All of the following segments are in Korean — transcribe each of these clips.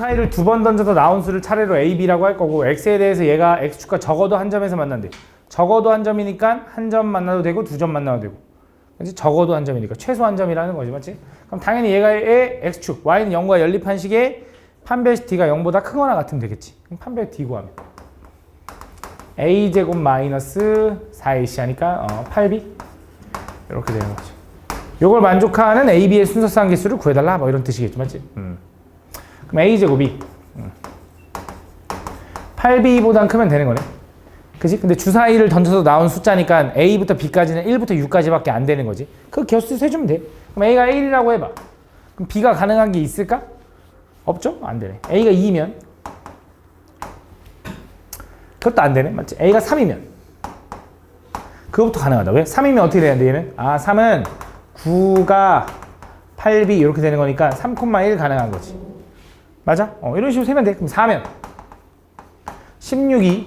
주사위를 두 번 던져서 나온 수를 차례로 A, B라고 할 거고 X에 대해서 얘가 X축과 적어도 한 점에서 만난대. 적어도 한 점이니까 한 점 만나도 되고 두 점 만나도 되고. 그렇지? 적어도 한 점이니까 최소 한 점이라는 거지, 맞지? 그럼 당연히 얘가의 X축, Y는 0과 연립한 식의 판별 D가 0보다 크거나 같으면 되겠지. 그럼 판별 D 구하면 A제곱 마이너스 4AC 하니까 8B 이렇게 되는 거지. 요걸 만족하는 A, B의 순서상 개수를 구해달라 뭐 이런 뜻이겠죠, 맞지? 그럼 A제곱이 8B보단 크면 되는 거네. 그지? 근데 주사위를 던져서 나온 숫자니까 A부터 B까지는 1부터 6까지밖에 안 되는 거지. 그 개수 세주면 돼. 그럼 A가 1이라고 해봐. 그럼 B가 가능한 게 있을까? 없죠? 안 되네. A가 2면 그것도 안 되네. 맞지? A가 3이면 그것부터 가능하다. 왜? 3이면 어떻게 되는데 얘는? 3은 9가 8B 이렇게 되는 거니까 3,1 가능한 거지. 맞아? 이런 식으로 세면 돼. 그럼 4면 16이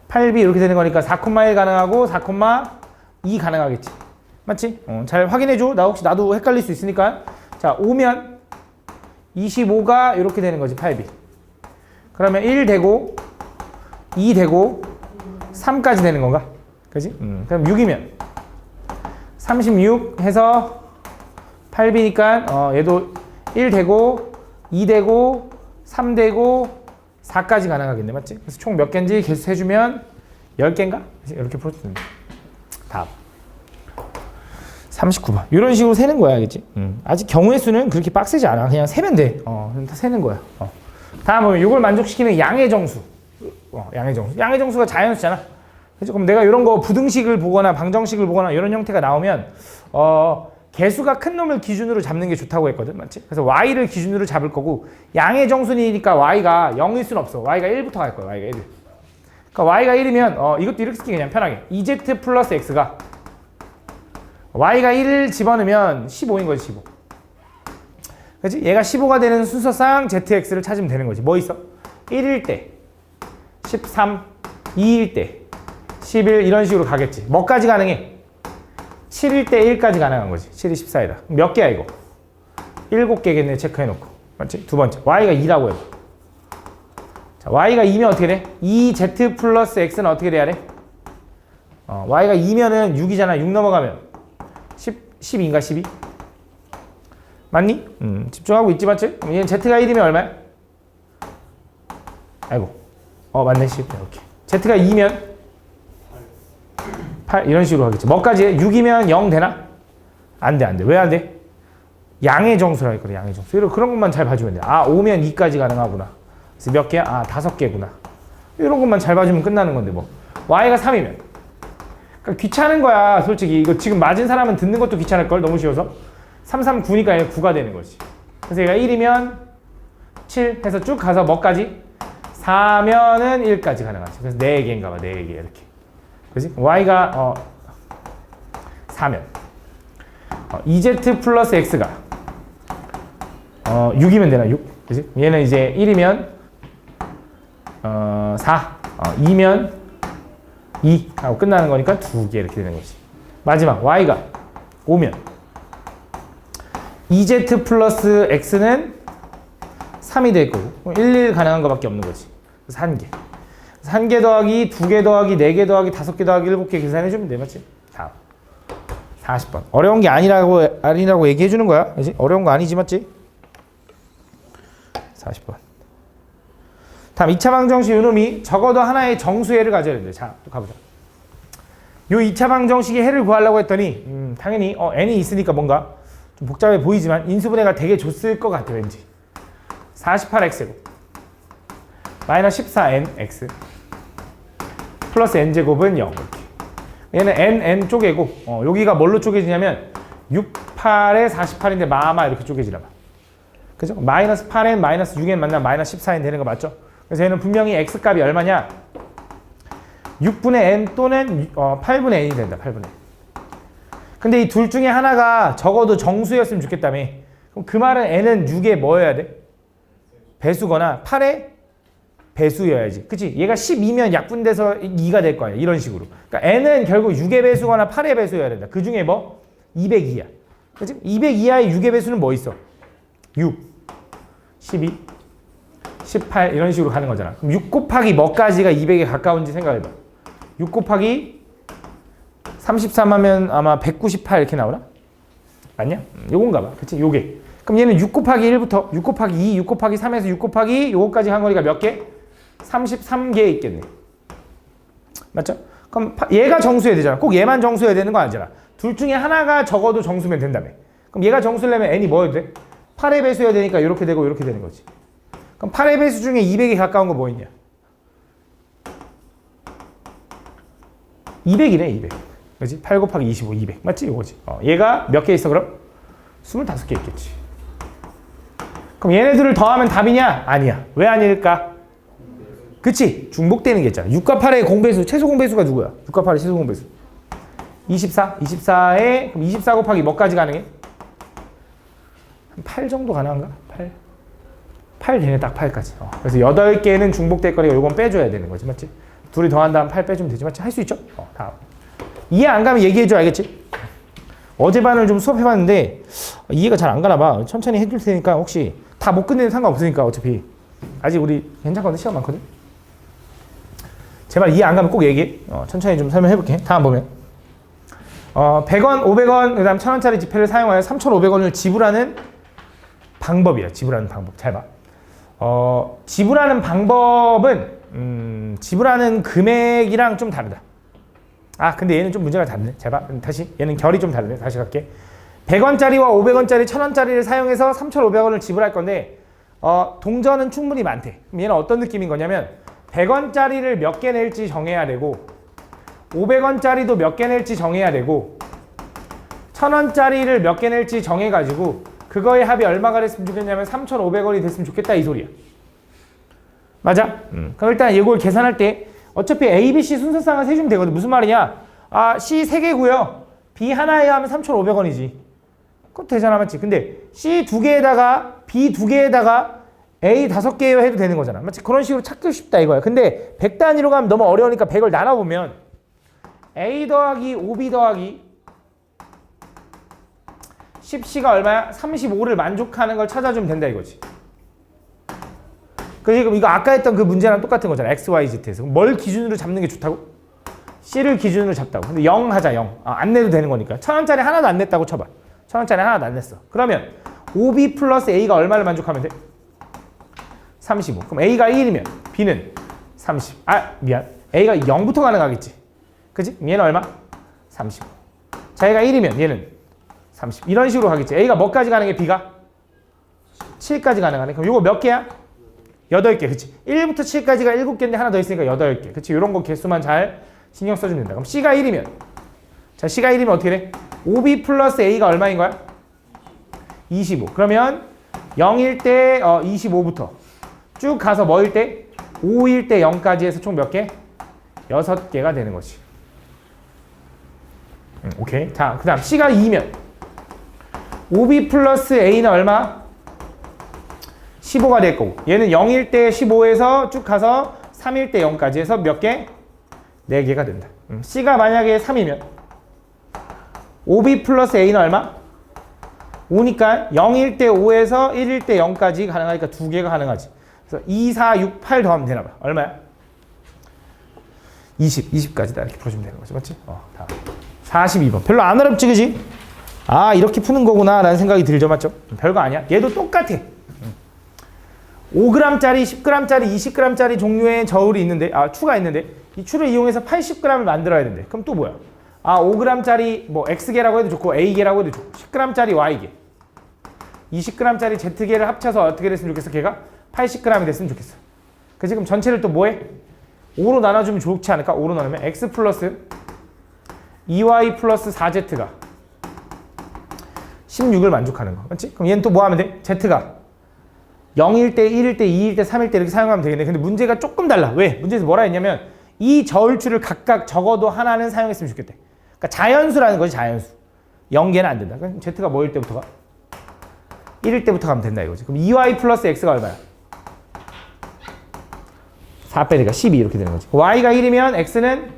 8B 이렇게 되는 거니까 4,1 가능하고 4,2 가능하겠지. 맞지? 잘 확인해줘. 나도 헷갈릴 수 있으니까. 자, 5면 25가 이렇게 되는 거지, 8B. 그러면 1 되고 2 되고 3까지 되는 건가? 그지? 그럼 6이면 36 해서 8B니까 얘도 1 되고 2 되고 3 되고 4까지 가능하겠네, 맞지? 그래서 총 몇 개인지 개수 해주면 10개인가? 이렇게 풀 수 있는 답 39번. 이런 식으로 세는 거야, 알겠지? 아직 경우의 수는 그렇게 빡세지 않아. 그냥 세면 돼. 그냥 다 세는 거야. 다음은 이걸 만족시키는 양의 정수. 양의 정수. 양의 정수가 자연수잖아. 그렇죠? 그럼 내가 이런 거 부등식을 보거나 방정식을 보거나 이런 형태가 나오면 개수가 큰 놈을 기준으로 잡는 게 좋다고 했거든, 맞지? 그래서 y를 기준으로 잡을 거고 양의 정수니까 y가 0일 수는 없어. y가 1부터 갈 거야. y가 1. 그러니까 y가 1이면 이것도 이렇게 쓰기 그냥 편하게 2z 플러스 x가 y가 1을 집어넣으면 15인 거지, 15. 그렇지? 얘가 15가 되는 순서상 zx를 찾으면 되는 거지. 뭐 있어? 1일 때 13, 2일 때 11 이런 식으로 가겠지. 뭐까지 가능해? 7일 때 1까지 가능한 거지. 7이 14이다. 몇 개야 이거? 7개겠네, 체크해놓고. 맞지? 두 번째 y가 2라고 해봐. 자, y가 2면 어떻게 돼? 2z 플러스 x는 어떻게 돼야 돼? y가 2면은 6이잖아. 6 넘어가면 12인가 12? 맞니? 집중하고 있지, 맞지? 그럼 얘는 z가 1이면 얼마야? 아이고 맞네, 10. 이렇게 z가 2면 8 이런 식으로 하겠지. 뭐까지 해? 6이면 0 되나? 안 돼, 안 돼. 왜 안 돼? 양의 정수라 했거든, 양의 정수. 그런 것만 잘 봐주면 돼. 5면 2까지 가능하구나. 그래서 몇 개야? 5개구나. 이런 것만 잘 봐주면 끝나는 건데 뭐. y가 3이면. 그러니까 귀찮은 거야, 솔직히. 이거 지금 맞은 사람은 듣는 것도 귀찮을걸? 너무 쉬워서. 3, 3, 9니까 얘가 9가 되는 거지. 그래서 얘가 1이면 7 해서 쭉 가서 뭐까지? 4면은 1까지 가능하지. 그래서 4개인가 봐, 4개 이렇게. 그지? y가 4면 2z 플러스 x가 6이면 되나? 6. 그지? 얘는 이제 1이면 4, 2면 2 하고 끝나는 거니까 2개 이렇게 되는 거지. 마지막 y가 5면 2z 플러스 x는 3이 될 거고 1, 1 가능한 거밖에 없는 거지. 그래서 1개. 1개 더하기 2개 더하기 4개 더하기 5개 더하기 7개 계산해주면 돼, 맞지? 다음 40번. 어려운 게 아니라고 얘기해주는 거야. 그치? 어려운 거 아니지, 맞지? 40번. 다음 2차 방정식 요놈이 적어도 하나의 정수해를 가져야 된대. 자, 또 가보자. 요 2차 방정식의 해를 구하려고 했더니 당연히 n이 있으니까 뭔가 좀 복잡해 보이지만 인수분해가 되게 줬을 것 같아, 왠지. 48x제곱 마이너스 14nx 플러스 n제곱은 0. 이렇게. 얘는 n 쪼개고 여기가 뭘로 쪼개지냐면 6, 8에 48인데 마마 이렇게 쪼개지나 봐. 그죠? 마이너스 8n, 마이너스 6n 만나면 마이너스 14n 되는 거 맞죠? 그래서 얘는 분명히 x값이 얼마냐? 6분의 n 또는 8분의 n이 된다. 8분의 n. 근데 이 둘 중에 하나가 적어도 정수였으면 좋겠다며. 그럼 그 말은 n은 6에 뭐여야 돼? 배수거나 8의 배수여야지. 그치? 얘가 12면 약분돼서 2가 될 거 아니야. 이런 식으로. 그러니까 n은 결국 6의 배수거나 8의 배수여야 된다. 그 중에 뭐? 202야. 그치? 202하의 6의 배수는 뭐 있어? 6. 12, 18 이런 식으로 가는 거잖아. 그럼 6 곱하기 뭐까지가 200에 가까운지 생각해봐. 6 곱하기 33 하면 아마 198 이렇게 나오나? 맞냐? 요건가 봐. 그치? 요게. 그럼 얘는 6 곱하기 1부터 6 곱하기 2, 6 곱하기 3에서 6 곱하기 요거까지 한 거리가 몇 개? 33개 있겠네. 맞죠? 그럼 얘가 정수해야 되잖아. 꼭 얘만 정수해야 되는 거 아니잖아. 둘 중에 하나가 적어도 정수면 된다며. 그럼 얘가 정수를 내면 n이 뭐여도 돼? 8의 배수여야 되니까 이렇게 되고 이렇게 되는 거지. 그럼 8의 배수 중에 200에 가까운 거 뭐 있냐? 200이네, 200. 그렇지? 8 곱하기 25, 200. 맞지? 이거지. 얘가 몇 개 있어, 그럼? 25개 있겠지. 그럼 얘네들을 더하면 답이냐? 아니야. 왜 아닐까? 그치? 중복되는 게 있잖아. 6과 8의 공배수, 최소 공배수가 누구야? 6과 8의 최소 공배수. 24. 24에, 그럼 24 곱하기 뭐까지 가능해? 한 8 정도 가능한가? 8? 8 되네, 딱 8까지. 그래서 8개는 중복될 거니까 요건 빼줘야 되는 거지. 맞지? 둘이 더한 다음 8 빼주면 되지. 맞지? 할 수 있죠? 다음. 이해 안 가면 얘기해줘. 알겠지? 어제 반을 좀 수업해봤는데 이해가 잘 안 가나 봐. 천천히 해줄 테니까 혹시 다 못 끝내면 상관없으니까 어차피 아직 우리 괜찮거든. 시간 많거든. 제발 이해 안 가면 꼭 얘기해. 천천히 좀 설명해볼게. 다음 보면 100원, 500원, 그 다음 1000원짜리 지폐를 사용하여 3,500원을 지불하는 방법이야. 지불하는 방법. 잘 봐. 지불하는 방법은 지불하는 금액이랑 좀 다르다. 근데 얘는 좀 문제가 다르네. 잘 봐. 다시 얘는 결이 좀 다르네. 다시 갈게. 100원짜리와 500원짜리, 1000원짜리를 사용해서 3,500원을 지불할 건데 동전은 충분히 많대. 그럼 얘는 어떤 느낌인 거냐면 100원짜리를 몇 개 낼지 정해야 되고 500원짜리도 몇 개 낼지 정해야 되고 1000원짜리를 몇 개 낼지 정해가지고 그거의 합이 얼마가 됐으면 좋겠냐면 3,500원이 됐으면 좋겠다 이 소리야. 맞아? 그럼 일단 이걸 계산할 때 어차피 A, B, C 순서상을 세주면 되거든. 무슨 말이냐? C 3개고요. B 하나에 하면 3,500원이지. 그것도 되잖아. 맞지? 근데 C 2개에다가 B 2개에다가 A 5개요 해도 되는 거잖아. 맞지? 그런 식으로 찾기 쉽다 이거야. 근데 100 단위로 가면 너무 어려우니까 100을 나눠보면 A 더하기 5B 더하기 10C가 얼마야? 35를 만족하는 걸 찾아주면 된다 이거지. 그럼 이거 아까 했던 그 문제랑 똑같은 거잖아. X, Y, Z에서. 뭘 기준으로 잡는 게 좋다고? C를 기준으로 잡다고. 근데 0 하자, 0. 안 내도 되는 거니까. 1000원짜리 하나도 안 냈다고 쳐봐. 1000원짜리 하나도 안 냈어. 그러면 5B 플러스 A가 얼마를 만족하면 돼? 35. 그럼 A가 1이면 B는 30. 미안. A가 0부터 가능하겠지. 그치? 얘는 얼마? 35. 자, 얘가 1이면 얘는 30. 이런 식으로 가겠지. A가 뭐까지 가능해? B가? 7까지 가능하네. 그럼 이거 몇 개야? 8개. 그치? 1부터 7까지가 7개인데 하나 더 있으니까 8개. 그치? 이런 거 개수만 잘 신경 써주면 된다. 그럼 C가 1이면 자, C가 1이면 어떻게 돼? 5B 플러스 A가 얼마인 거야? 25. 그러면 0일 때 25부터 쭉 가서 뭐일 때? 5일 때 0까지 해서 총 몇 개? 6개가 되는 거지. 오케이. 자, 그 다음 C가 2면 5B 플러스 A는 얼마? 15가 될 거고 얘는 0일 때 15에서 쭉 가서 3일 때 0까지 해서 몇 개? 4개가 된다. C가 만약에 3이면 5B 플러스 A는 얼마? 5니까 0일 때 5에서 1일 때 0까지 가능하니까 2개가 가능하지. 그래서 2, 4, 6, 8 더하면 되나 봐. 얼마야? 20까지다 이렇게 풀어주면 되는 거지. 맞지? 다음 42번. 별로 안 어렵지 그지? 이렇게 푸는 거구나 라는 생각이 들죠. 맞죠? 별거 아니야. 얘도 똑같아. 5g짜리, 10g짜리, 20g짜리 종류의 저울이 있는데 추가 있는데 이 추를 이용해서 80g을 만들어야 된대. 그럼 또 뭐야? 5g짜리 뭐 X개라고 해도 좋고 A개라고 해도 좋고 10g짜리 Y개 20g짜리 Z개를 합쳐서 어떻게 됐으면 좋겠어? 걔가 80g이 됐으면 좋겠어. 그 지금 전체를 또 뭐해? 5로 나눠주면 좋지 않을까? 5로 나누면 X 플러스 2Y 플러스 4Z가 16을 만족하는 거. 맞지? 그럼 얘는 또 뭐 하면 돼? Z가 0일 때, 1일 때, 2일 때, 3일 때 이렇게 사용하면 되겠네. 근데 문제가 조금 달라. 왜? 문제에서 뭐라 했냐면 이 저울추를 각각 적어도 하나는 사용했으면 좋겠대. 그러니까 자연수라는 거지, 자연수. 0개는 안 된다. 그럼 Z가 뭐일 때부터가? 1일 때부터 가면 된다 이거지. 그럼 2Y 플러스 X가 얼마야? 4 빼니까 12 이렇게 되는 거지. Y가 1이면 X는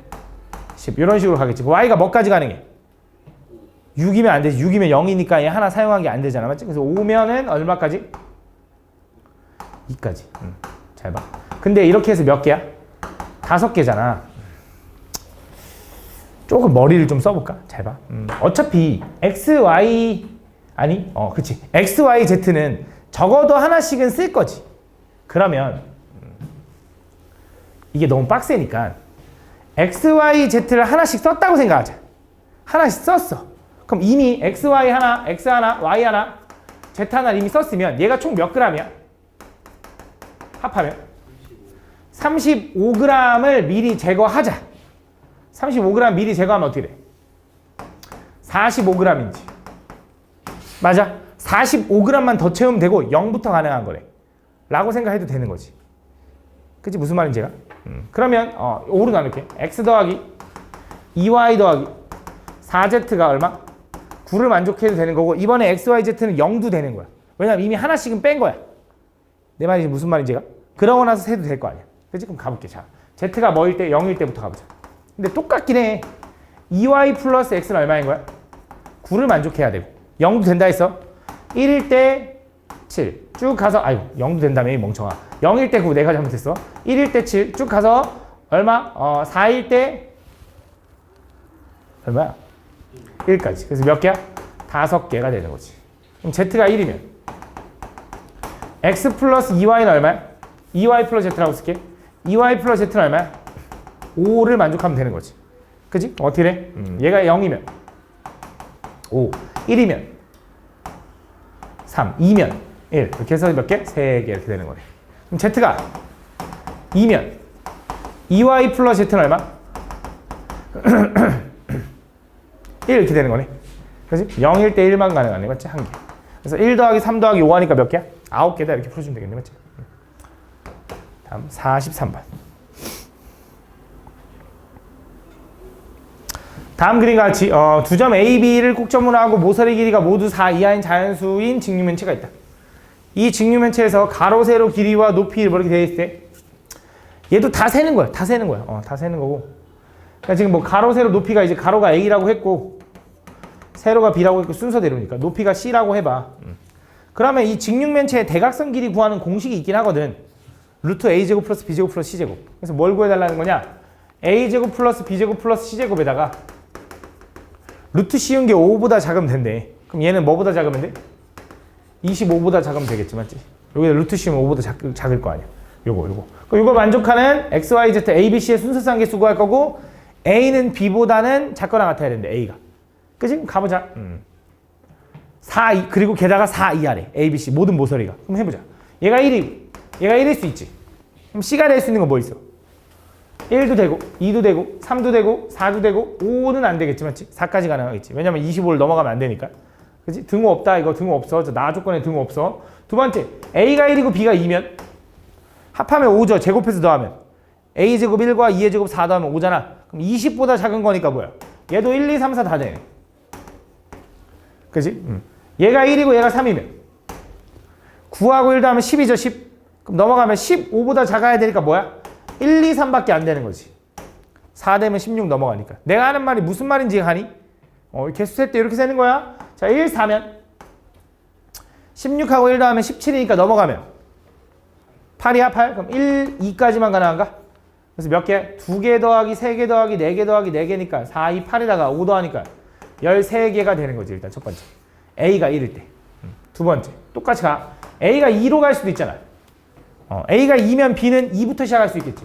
10 이런 식으로 가겠지. Y가 뭐까지 가능해? 6이면 안 되지. 6이면 0이니까 얘 하나 사용한 게 안 되잖아. 맞지? 그래서 5면은 얼마까지? 2까지. 잘 봐. 근데 이렇게 해서 몇 개야? 5개잖아. 조금 머리를 좀 써볼까? 잘 봐. 어차피 x, y 아니? 그치. x, y, z는 적어도 하나씩은 쓸 거지. 그러면 이게 너무 빡세니까 x, y, z를 하나씩 썼다고 생각하자. 하나씩 썼어. 그럼 이미 x, y 하나, x 하나, y 하나, z 하나 이미 썼으면 얘가 총 몇 g이야? 합하면 35g을 미리 제거하자. 35g 미리 제거하면 어떻게 돼? 45g인지. 맞아. 45g만 더 채우면 되고 0부터 가능한 거래. 라고 생각해도 되는 거지. 그치? 무슨 말인지 제가? 그러면 5로 나눌게. x 더하기 2y 더하기 4z가 얼마? 9를 만족해도 되는 거고 이번에 x, y, z는 0도 되는 거야. 왜냐면 이미 하나씩은 뺀 거야. 내 말이 무슨 말인지 제가? 그러고 나서 세도 될 거 아니야. 그치? 그럼 가볼게. 자, z가 뭐일 때? 0일 때부터 가보자. 근데 똑같긴 해. 2y 플러스 x는 얼마인 거야? 9를 만족해야 되고 0도 된다 했어. 1일 때 7. 쭉 가서 아유 0도 된다며 이 멍청아. 0일 때 9 내가 잘못했어. 1일 때 7. 쭉 가서 얼마? 4일 때 얼마야? 1까지. 그래서 몇 개야? 5개가 되는 거지. 그럼 z가 1이면 x 플러스 2y는 얼마야? 2y 플러스 z라고 쓸게. 2y 플러스 z는 얼마야? 5를 만족하면 되는 거지. 그치? 어떻게 돼? 얘가 0이면 5, 1이면 3, 2면 1. 이렇게 해서 몇 개? 3개 이렇게 되는 거네. 그럼 z가 2면 2y 플러스 z는 얼마? 1 이렇게 되는 거네. 그치? 0일 때 1만 가능하네. 맞지? 한 개. 그래서 1 더하기 3 더하기 5 하니까 몇 개야? 9개다. 이렇게 풀어주면 되겠네. 맞지? 다음 43번. 다음 그림과 같이 두 점 A, B를 꼭점으로 하고 모서리 길이가 모두 4 이하인 자연수인 직육면체가 있다. 이 직육면체에서 가로, 세로 길이와 높이 이렇게 되어 있을 때 얘도 다 세는 거야. 다 세는 거야. 다 세는 거고. 그러니까 지금 뭐 가로, 세로 높이가 이제 가로가 A라고 했고 세로가 B라고 했고 순서대로니까 높이가 C라고 해봐. 그러면 이 직육면체의 대각선 길이 구하는 공식이 있긴 하거든. 루트 A제곱 플러스 B제곱 플러스 C제곱. 그래서 뭘 구해달라는 거냐? A제곱 플러스 B제곱 플러스 C제곱에다가 루트 씌운 게 5보다 작으면 된대. 그럼 얘는 뭐보다 작으면 돼? 25보다 작으면 되겠지, 맞지? 여기다 루트 씌우면 5보다 작을 거 아니야. 요거. 그럼 이거 만족하는 x, y, z, a, b, c의 순서상 개수 구할 거고 a는 b보다는 작거나 같아야 되는데 a가. 그치? 그럼 가보자. 4, 2, 그리고 게다가 4 이하래. a, b, c 모든 모서리가. 그럼 해보자. 얘가 1일 수 있지. 그럼 c가 될 수 있는 건 뭐 있어? 1도 되고 2도 되고 3도 되고 4도 되고 5는 안 되겠지, 맞지? 4까지 가능하겠지. 왜냐면 25를 넘어가면 안 되니까. 그치? 등호 없다. 이거 등호 없어. 나 조건에 등호 없어. 두 번째, a가 1이고 b가 2면 합하면 5죠. 제곱해서 더하면 a제곱 1과 2의 제곱 4 더하면 5잖아. 그럼 20보다 작은 거니까 뭐야? 얘도 1, 2, 3, 4 다 되네. 그치? 얘가 1이고 얘가 3이면 9하고 1 더하면 10이죠. 10. 그럼 넘어가면 15보다 작아야 되니까 뭐야? 1, 2, 3밖에 안 되는 거지. 4 되면 16 넘어가니까. 내가 하는 말이 무슨 말인지 하니? 개수 셀 때 이렇게 세는 거야. 자, 1, 4면 16하고 1 더하면 17이니까 넘어가면 8이야, 8. 그럼 1, 2까지만 가능한가? 그래서 몇 개? 2개 더하기 3개 더하기 4개 더하기 4개니까 4, 2, 8에다가 5 더하니까 13개가 되는 거지. 일단 첫 번째. A가 1일 때. 두 번째. 똑같이 가. A가 2로 갈 수도 있잖아. A가 2면 B는 2부터 시작할 수 있겠지.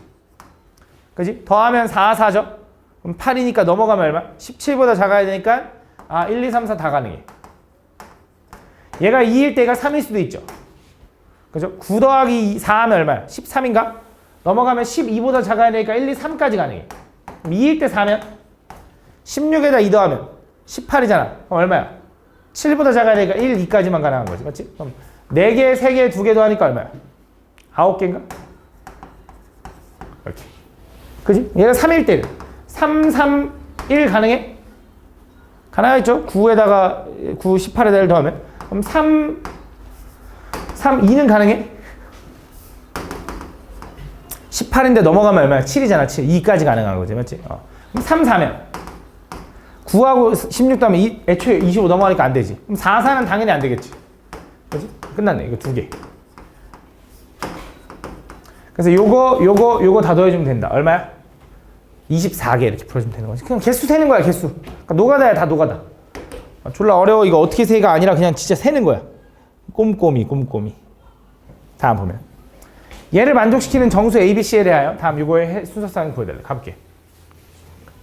그지? 더하면 4, 4죠? 그럼 8이니까 넘어가면 얼마? 17보다 작아야 되니까 1, 2, 3, 4 다 가능해. 얘가 2일 때 얘가 3일 수도 있죠. 그죠? 9 더하기 4 하면 얼마야? 13인가? 넘어가면 12보다 작아야 되니까 1, 2, 3까지 가능해. 그럼 2일 때 4면 16에다 2 더하면 18이잖아. 그럼 얼마야? 7보다 작아야 되니까 1, 2까지만 가능한 거지. 맞지? 그럼 4개, 3개, 2개 더하니까 얼마야? 9개인가? 이렇게. 그지? 얘가 3일 때는 3, 3, 1 가능해? 가능하겠죠? 9에다가 9, 18에다 1 더하면 그럼 3, 2는 가능해? 18인데 넘어가면 얼마야? 7이잖아. 7. 2까지 가능한 거지. 맞지? 그럼 3, 4면 9하고 16 더하면 애초에 25 넘어가니까 안 되지. 그럼 4, 4는 당연히 안 되겠지. 그지? 끝났네. 이거 2개. 그래서 요거 다 더해주면 된다. 얼마야? 24개 이렇게 풀어주면 되는 거지. 그냥 개수 세는 거야, 개수. 그러니까 노가다야, 다 노가다. 졸라 어려워. 이거 어떻게 세가 아니라 그냥 진짜 세는 거야. 꼼꼼히. 다음 보면. 얘를 만족시키는 정수 ABC에 대하여 다음 요거의 순서상을 보여달래. 가볼게.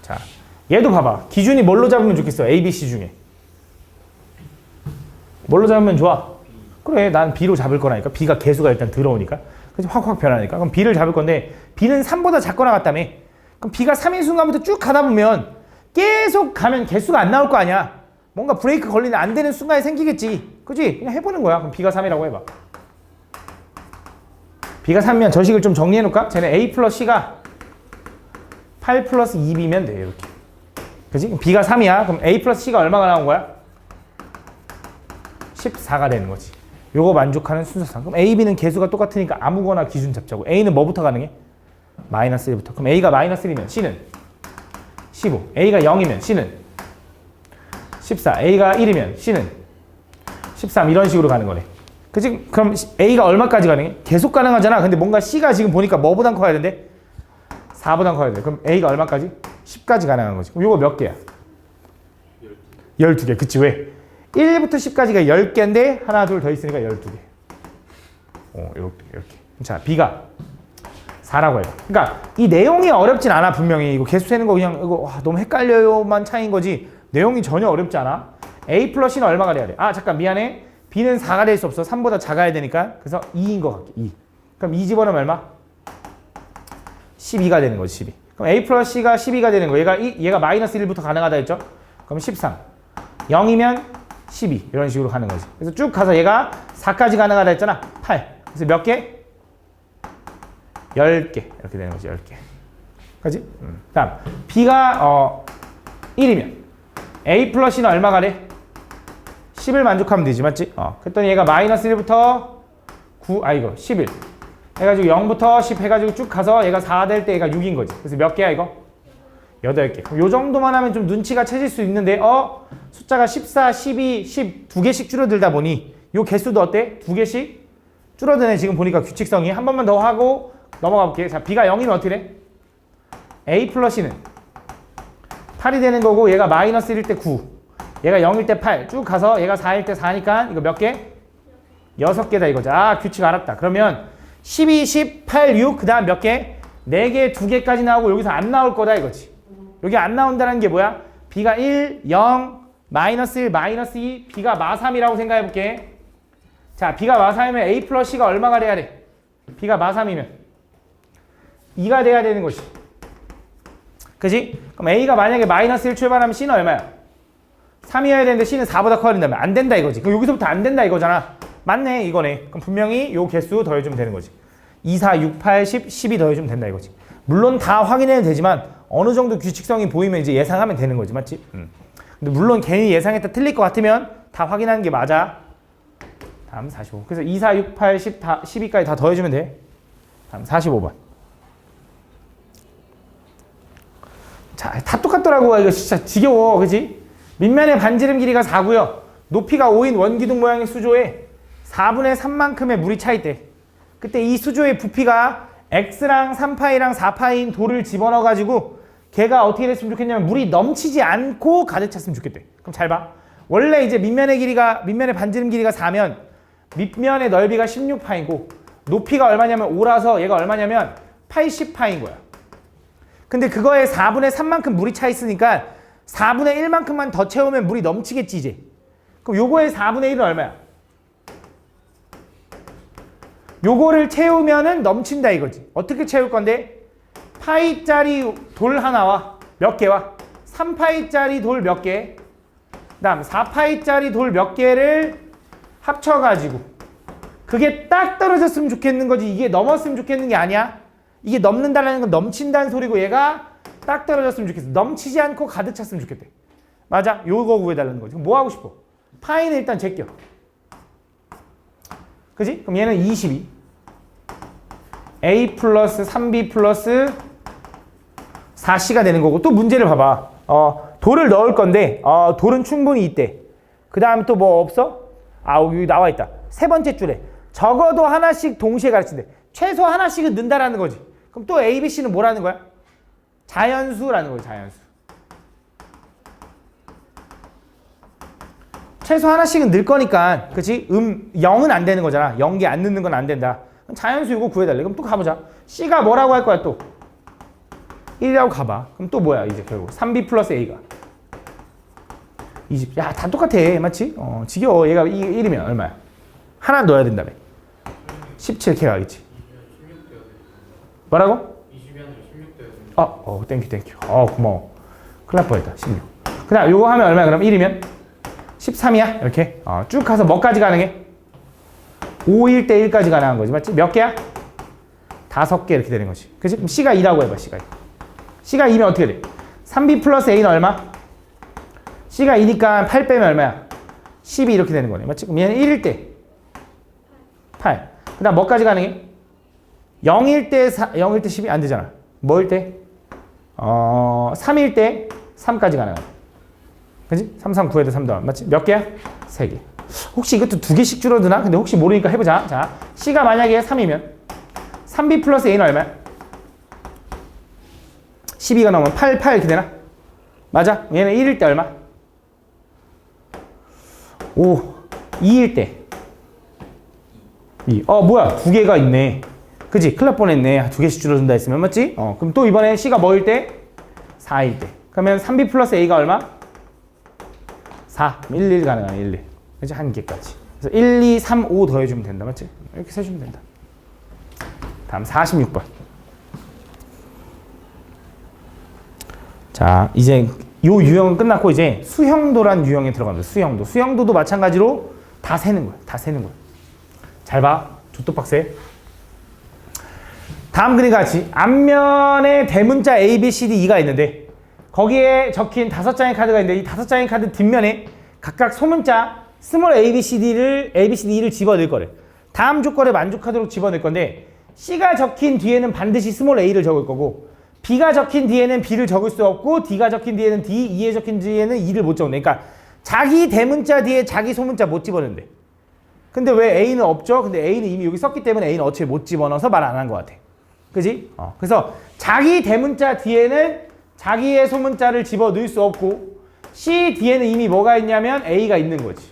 자, 얘도 봐봐. 기준이 뭘로 잡으면 좋겠어? ABC 중에. 뭘로 잡으면 좋아? 그래, 난 B로 잡을 거라니까. B가 개수가 일단 들어오니까. 그래서 확 변하니까. 그럼 B를 잡을 건데 B는 3보다 작거나 같다며. 그럼 B가 3인 순간부터 쭉 가다 보면 계속 가면 개수가 안 나올 거 아니야. 뭔가 브레이크 걸리는 안 되는 순간이 생기겠지. 그치? 그냥 해보는 거야. 그럼 B가 3이라고 해봐. B가 3이면 저 식을 좀 정리해 놓을까? 쟤는 A 플러스 C가 8 플러스 2B면 돼. 이렇게. 그치? B가 3이야. 그럼 A 플러스 C가 얼마가 나온 거야? 14가 되는 거지. 요거 만족하는 순서상. 그럼 A, B는 개수가 똑같으니까 아무거나 기준 잡자고. A는 뭐부터 가능해? 마이너스 1부터. 그럼 A가 마이너스 1이면 C는 15. A가 0이면 C는 14. A가 1이면 C는 13. 이런 식으로 가는 거네. 그치? 그럼 A가 얼마까지 가능해? 계속 가능하잖아. 근데 뭔가 C가 지금 보니까 뭐보단 커야 되는데? 4보단 커야 돼. 그럼 A가 얼마까지? 10까지 가능한 거지. 그럼 요거 몇 개야? 12개. 그치? 왜? 1부터 10까지가 10개인데 하나, 둘 더 있으니까 12개. 이렇게. 자, B가 4라고 해봐. 그러니까 이 내용이 어렵진 않아, 분명히. 이거 개수 세는 거 그냥 이거 너무 헷갈려요만 차이인 거지. 내용이 전혀 어렵지 않아. A 플러스 C는 얼마가 돼야 돼? 아, 잠깐 미안해. B는 4가 될 수 없어. 3보다 작아야 되니까. 그래서 2인 것 같게. 2. 그럼 2 집어넣으면 얼마? 12가 되는 거지, 12. 그럼 A 플러스 C가 12가 되는 거. 얘가 마이너스 1부터 가능하다 했죠? 그럼 13. 0이면 12. 이런 식으로 가는 거지. 그래서 쭉 가서 얘가 4까지 가능하다 했잖아. 8. 그래서 몇 개? 10개. 이렇게 되는 거지, 10개. 그지? 다음. B가 1이면 A 플러스 C는 얼마가 돼? 10을 만족하면 되지, 맞지? 그랬더니 얘가 마이너스 1부터 11 해가지고 0부터 10 해가지고 쭉 가서 얘가 4 될 때 얘가 6인 거지. 그래서 몇 개야 이거? 8개. 그럼 요 정도만 하면 좀 눈치가 채질 수 있는데 숫자가 14, 12, 10 두 개씩 줄어들다 보니 요 개수도 어때? 두 개씩 줄어드네. 지금 보니까 규칙성이. 한 번만 더 하고 넘어가 볼게. 자, B가 0이면 어떻게 돼? A 플러스 C는 8이 되는 거고 얘가 마이너스 1일 때 9, 얘가 0일 때 8, 쭉 가서 얘가 4일 때 4니까 이거 몇 개? 6개다 이거죠. 아, 규칙 알았다. 그러면 12, 10, 8, 6, 그 다음 몇 개? 4개, 2개까지 나오고 여기서 안 나올 거다 이거지. 여기 안 나온다는 게 뭐야? B가 1, 0, 마이너스 1, 마이너스 2, B가 마3이라고 생각해 볼게. 자, B가 마3이면 A 플러스 C가 얼마가 돼야 돼? B가 마3이면 2가 돼야 되는 것이. 그지? 그럼 A가 만약에 마이너스 1 출발하면 C는 얼마야? 3이어야 되는데 C는 4보다 커야 된다면 안 된다 이거지. 그럼 여기서부터 안 된다 이거잖아. 맞네, 이거네. 그럼 분명히 요 개수 더해주면 되는 거지. 2, 4, 6, 8, 10, 12 더해주면 된다 이거지. 물론 다 확인해도 되지만 어느 정도 규칙성이 보이면 이제 예상하면 되는 거지, 맞지? 근데 물론 괜히 예상했다 틀릴 것 같으면 다 확인하는 게 맞아. 다음 45. 그래서 2, 4, 6, 8, 10, 12까지 다 더해주면 돼. 다음 45번. 자, 다 똑같더라고. 이거 진짜 지겨워. 그치? 밑면의 반지름 길이가 4고요. 높이가 5인 원기둥 모양의 수조에 4분의 3만큼의 물이 차 있대. 그때 이 수조의 부피가 x랑 3파이랑 4파이인 돌을 집어넣어가지고 걔가 어떻게 됐으면 좋겠냐면 물이 넘치지 않고 가득 찼으면 좋겠대. 그럼 잘 봐. 원래 이제 밑면의 반지름 길이가 4면 밑면의 넓이가 16파이고 높이가 얼마냐면 5라서 얘가 얼마냐면 80파인 거야. 근데 그거에 4분의 3만큼 물이 차 있으니까 4분의 1만큼만 더 채우면 물이 넘치겠지 이제. 그럼 요거의 4분의 1은 얼마야? 요거를 채우면은 넘친다 이거지. 어떻게 채울 건데? 파이짜리 돌 하나와 몇 개와 3파이짜리 돌 몇 개, 그 다음 4파이짜리 돌 몇 개를 합쳐가지고 그게 딱 떨어졌으면 좋겠는 거지. 이게 넘었으면 좋겠는 게 아니야. 이게 넘는다는 건 넘친다는 소리고 얘가 딱 떨어졌으면 좋겠어. 넘치지 않고 가득 찼으면 좋겠대. 맞아? 요거 구해달라는 거지. 그럼 뭐 하고 싶어? 파이는 일단 제껴. 그지? 그럼 얘는 22. A 플러스 3B 플러스 4C가 되는 거고 또 문제를 봐봐. 돌을 넣을 건데 돌은 충분히 있대. 그 다음에 또 뭐 없어? 여기 나와 있다. 세 번째 줄에 적어도 하나씩 동시에 가르친대. 최소 하나씩은 는다라는 거지. 그럼 또 A, B, C는 뭐라는 거야? 자연수라는 거지, 자연수. 최소 하나씩은 늘 거니까, 그치? 0은 안 되는 거잖아. 0개 안 넣는 건 안 된다. 그럼 자연수 이거 구해달래. 그럼 또 가보자. C가 뭐라고 할 거야, 또? 1이라고 가봐. 그럼 또 뭐야, 이제 결국. 3B 플러스 A가. 20. 야, 다 똑같아. 맞지? 지겨워. 얘가 1이면 얼마야? 하나 넣어야 된다며. 17 이렇게 가겠지. 뭐라고? 20이 아니라 16 땡큐. 고마워. 큰일 날 뻔했다. 16. 그 다음 요거 하면 얼마야? 그럼 1이면? 13이야? 이렇게. 쭉 가서 뭐까지 가능해? 5일 때 1까지 가능한 거지. 맞지? 몇 개야? 5개 이렇게 되는 거지. 그치? 그럼 C가 2라고 해봐. C가 2. C가 2면 어떻게 돼? 3B 플러스 A는 얼마? C가 2니까 8 빼면 얼마야? 12 이렇게 되는 거네. 맞지? 그럼 얘는 1일 때 8. 그 다음 뭐까지 가능해? 0일 때 0일 때 10이 안 되잖아. 뭐일 때? 3일 때 3까지 가능하다. 그치? 3, 3, 9에도 3 더하면 맞지? 몇 개야? 3개. 혹시 이것도 2개씩 줄어드나? 근데 혹시 모르니까 해보자. 자, C가 만약에 3이면 3B 플러스 A는 얼마야? 12가 넘으면 8 이렇게 되나? 맞아? 얘는 1일 때 얼마? 5, 2일 때 2. 뭐야? 2개가 있네. 그치? 큰일 날 뻔했네. 2개씩 줄어든다 했으면 맞지? 그럼 또 이번에 C가 뭐일 때? 4일 때. 그러면 3B 플러스 A가 얼마? 4. 1, 1 가능하네. 1, 1. 그치? 한 개까지. 그래서 1, 2, 3, 5 더해주면 된다. 맞지? 이렇게 세주면 된다. 다음 46번. 자, 이제 요 유형은 끝났고 이제 수형도란 유형에 들어갑니다. 수형도. 수형도도 마찬가지로 다 세는 거야. 다 세는 거야. 잘 봐. 족도 빡세. 다음 그림 같이 앞면에 대문자 A, B, C, D, E가 있는데 거기에 적힌 5장의 카드가 있는데 이 5장의 카드 뒷면에 각각 소문자 스몰 A, B, C, D를 E를 집어넣을 거래. 다음 조건에 만족하도록 집어넣을 건데 C가 적힌 뒤에는 반드시 스몰 A를 적을 거고 B가 적힌 뒤에는 B를 적을 수 없고 D가 적힌 뒤에는 D, E에 적힌 뒤에는 E를 못 적는데 그러니까 자기 대문자 뒤에 자기 소문자 못 집어넣는데 근데 왜 A는 없죠? 근데 A는 이미 여기 썼기 때문에 A는 어차피 못 집어넣어서 말 안 한 것 같아. 그지? 그래서 자기 대문자 뒤에는 자기의 소문자를 집어넣을 수 없고 C 뒤에는 이미 뭐가 있냐면 A가 있는 거지.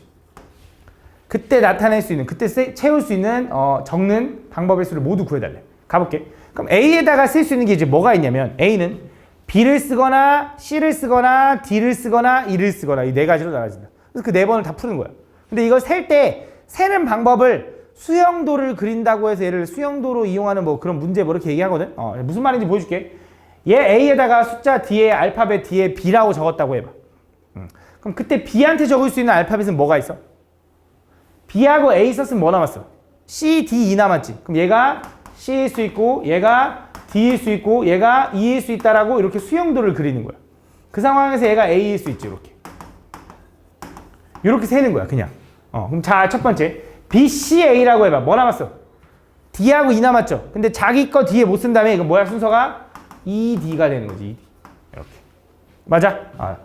그때 나타낼 수 있는, 그때 채울 수 있는 적는 방법의 수를 모두 구해달래. 가볼게. 그럼 A에다가 쓸 수 있는 게 이제 뭐가 있냐면 A는 B를 쓰거나 C를 쓰거나 D를 쓰거나 E를 쓰거나 이 네 가지로 나눠진다. 그래서 그 네 번을 다 푸는 거야. 근데 이걸 셀 때 세는 방법을 수형도를 그린다고 해서 얘를 수형도로 이용하는 뭐 그런 문제 뭐 이렇게 얘기하거든. 무슨 말인지 보여줄게. 얘 A에다가 숫자 D에 알파벳 D에 B라고 적었다고 해봐. 그럼 그때 B한테 적을 수 있는 알파벳은 뭐가 있어? B하고 A 썼으면 뭐 남았어? C, D, E 남았지. 그럼 얘가 C일 수 있고 얘가 D일 수 있고 얘가 E일 수 있다라고 이렇게 수형도를 그리는 거야. 그 상황에서 얘가 A일 수 있지. 이렇게 세는 거야 그냥. 그럼 자, 첫 번째 B, C, A라고 해봐. 뭐 남았어? D하고 E 남았죠? 근데 자기 거 뒤에 못 쓴 다음에 이건 뭐야? 순서가 E, D가 되는 거지. E, D. 이렇게. 맞아?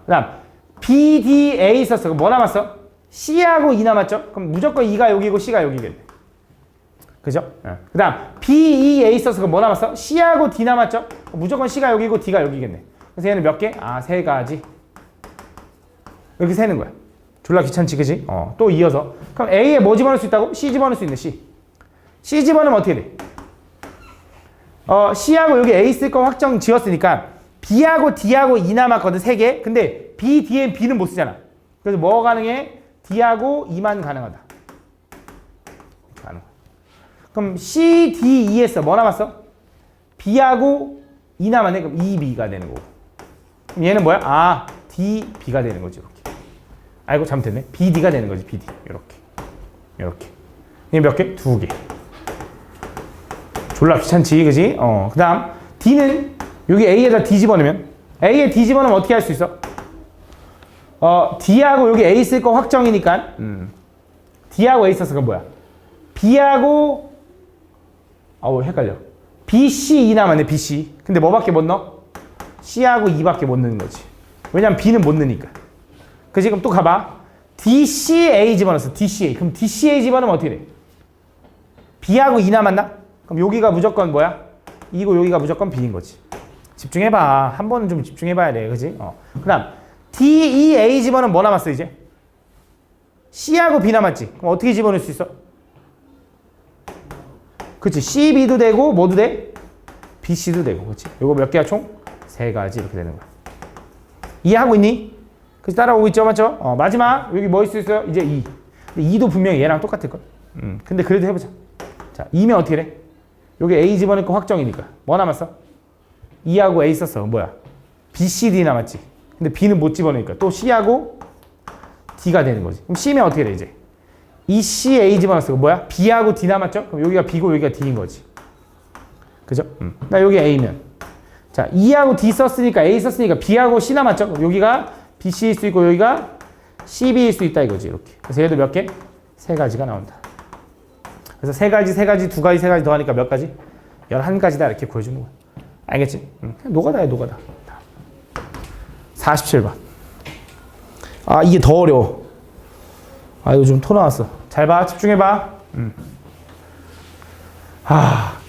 그 다음 B, D, A 있었어. 그럼 뭐 남았어? C하고 E 남았죠? 그럼 무조건 E가 여기고 C가 여기겠네. 그죠? 그 다음 B, E, A 있었어. 그럼 뭐 남았어? C하고 D 남았죠? 무조건 C가 여기고 D가 여기겠네. 그래서 얘는 몇 개? 세 가지. 이렇게 세는 거야. 졸라 귀찮지, 그지? 또 이어서. 그럼 A에 뭐 집어넣을 수 있다고? C 집어넣을 수 있네, C. C 집어넣으면 어떻게 돼? C하고 여기 A 쓸 거 확정 지었으니까 B하고 D하고 E 남았거든, 3개. 근데 B, D엔 B는 못 쓰잖아. 그래서 뭐 가능해? D하고 E만 가능하다. 그럼 C, D, E 했어. 뭐 남았어? B하고 E 남았네. 그럼 E, B가 되는 거고. 그럼 얘는 뭐야? D, B가 되는 거지, 이렇게. 아이고 잘못했네. BD가 되는 거지. BD 이렇게 이게 몇 개? 2개. 졸라 귀찮지 그지? 그 다음 D는 여기 A에다 D 집어넣으면 A에 D 집어넣으면 어떻게 할 수 있어? D하고 여기 A 쓸 거 확정이니까 D하고 A 썼어. 그건 뭐야? B하고 헷갈려. B, C, E 남았네. B, C. 근데 뭐밖에 못 넣어? C하고 E밖에 못 넣는 거지. 왜냐면 B는 못 넣으니까. 그치? 그럼 또 가봐. DCA 집어넣었어. DCA. 그럼 DCA 집어넣으면 어떻게 돼? B하고 E 남았나? 그럼 그럼 여기가 무조건 뭐야? 이고 여기가 무조건 B인 거지. 집중해봐. 한 번은 좀 집중해봐야 돼. 그지? 그 다음 D, E, A 집어넣으면 뭐 남았어 이제? C하고 B 남았지? 그럼 어떻게 집어넣을 수 있어? 그치? C, B도 되고 뭐도 돼? B, C도 되고. 그치? 요거 몇 개야 총? 3가지 이렇게 되는 거야. 이해하고 있니? 그치? 따라오고 있죠? 맞죠? 마지막 여기 뭐 있을 수 있어요? 이제 2. 근데 2도 분명히 얘랑 똑같을걸? 근데 그래도 해보자. 자, 2면 어떻게 돼? 여기 A 집어넣을 거 확정이니까 뭐 남았어? 2하고 A 썼어. 뭐야? B, C, D 남았지. 근데 B는 못 집어넣으니까 또 C하고 D가 되는 거지. 그럼 C면 어떻게 돼 이제? E, C, A 집어넣었어. 뭐야? B하고 D 남았죠? 그럼 여기가 B고 여기가 D인 거지. 그죠? 나 여기 A면 자, E하고 D 썼으니까 A 썼으니까 B하고 C 남았죠? 그럼 여기가 B, C일 수 있고 여기가 C, B일 수 있다 이거지. 이렇게. 그래서 얘도 몇 개? 3가지가 나온다. 그래서 3가지, 3가지, 2가지, 3가지 더하니까 몇 가지? 11가지다 이렇게 구해주는 거야. 알겠지? 그냥 노가다야 노가다. 47번. 아 이게 더 어려워. 아 이거 좀 토 나왔어. 잘 봐. 집중해봐.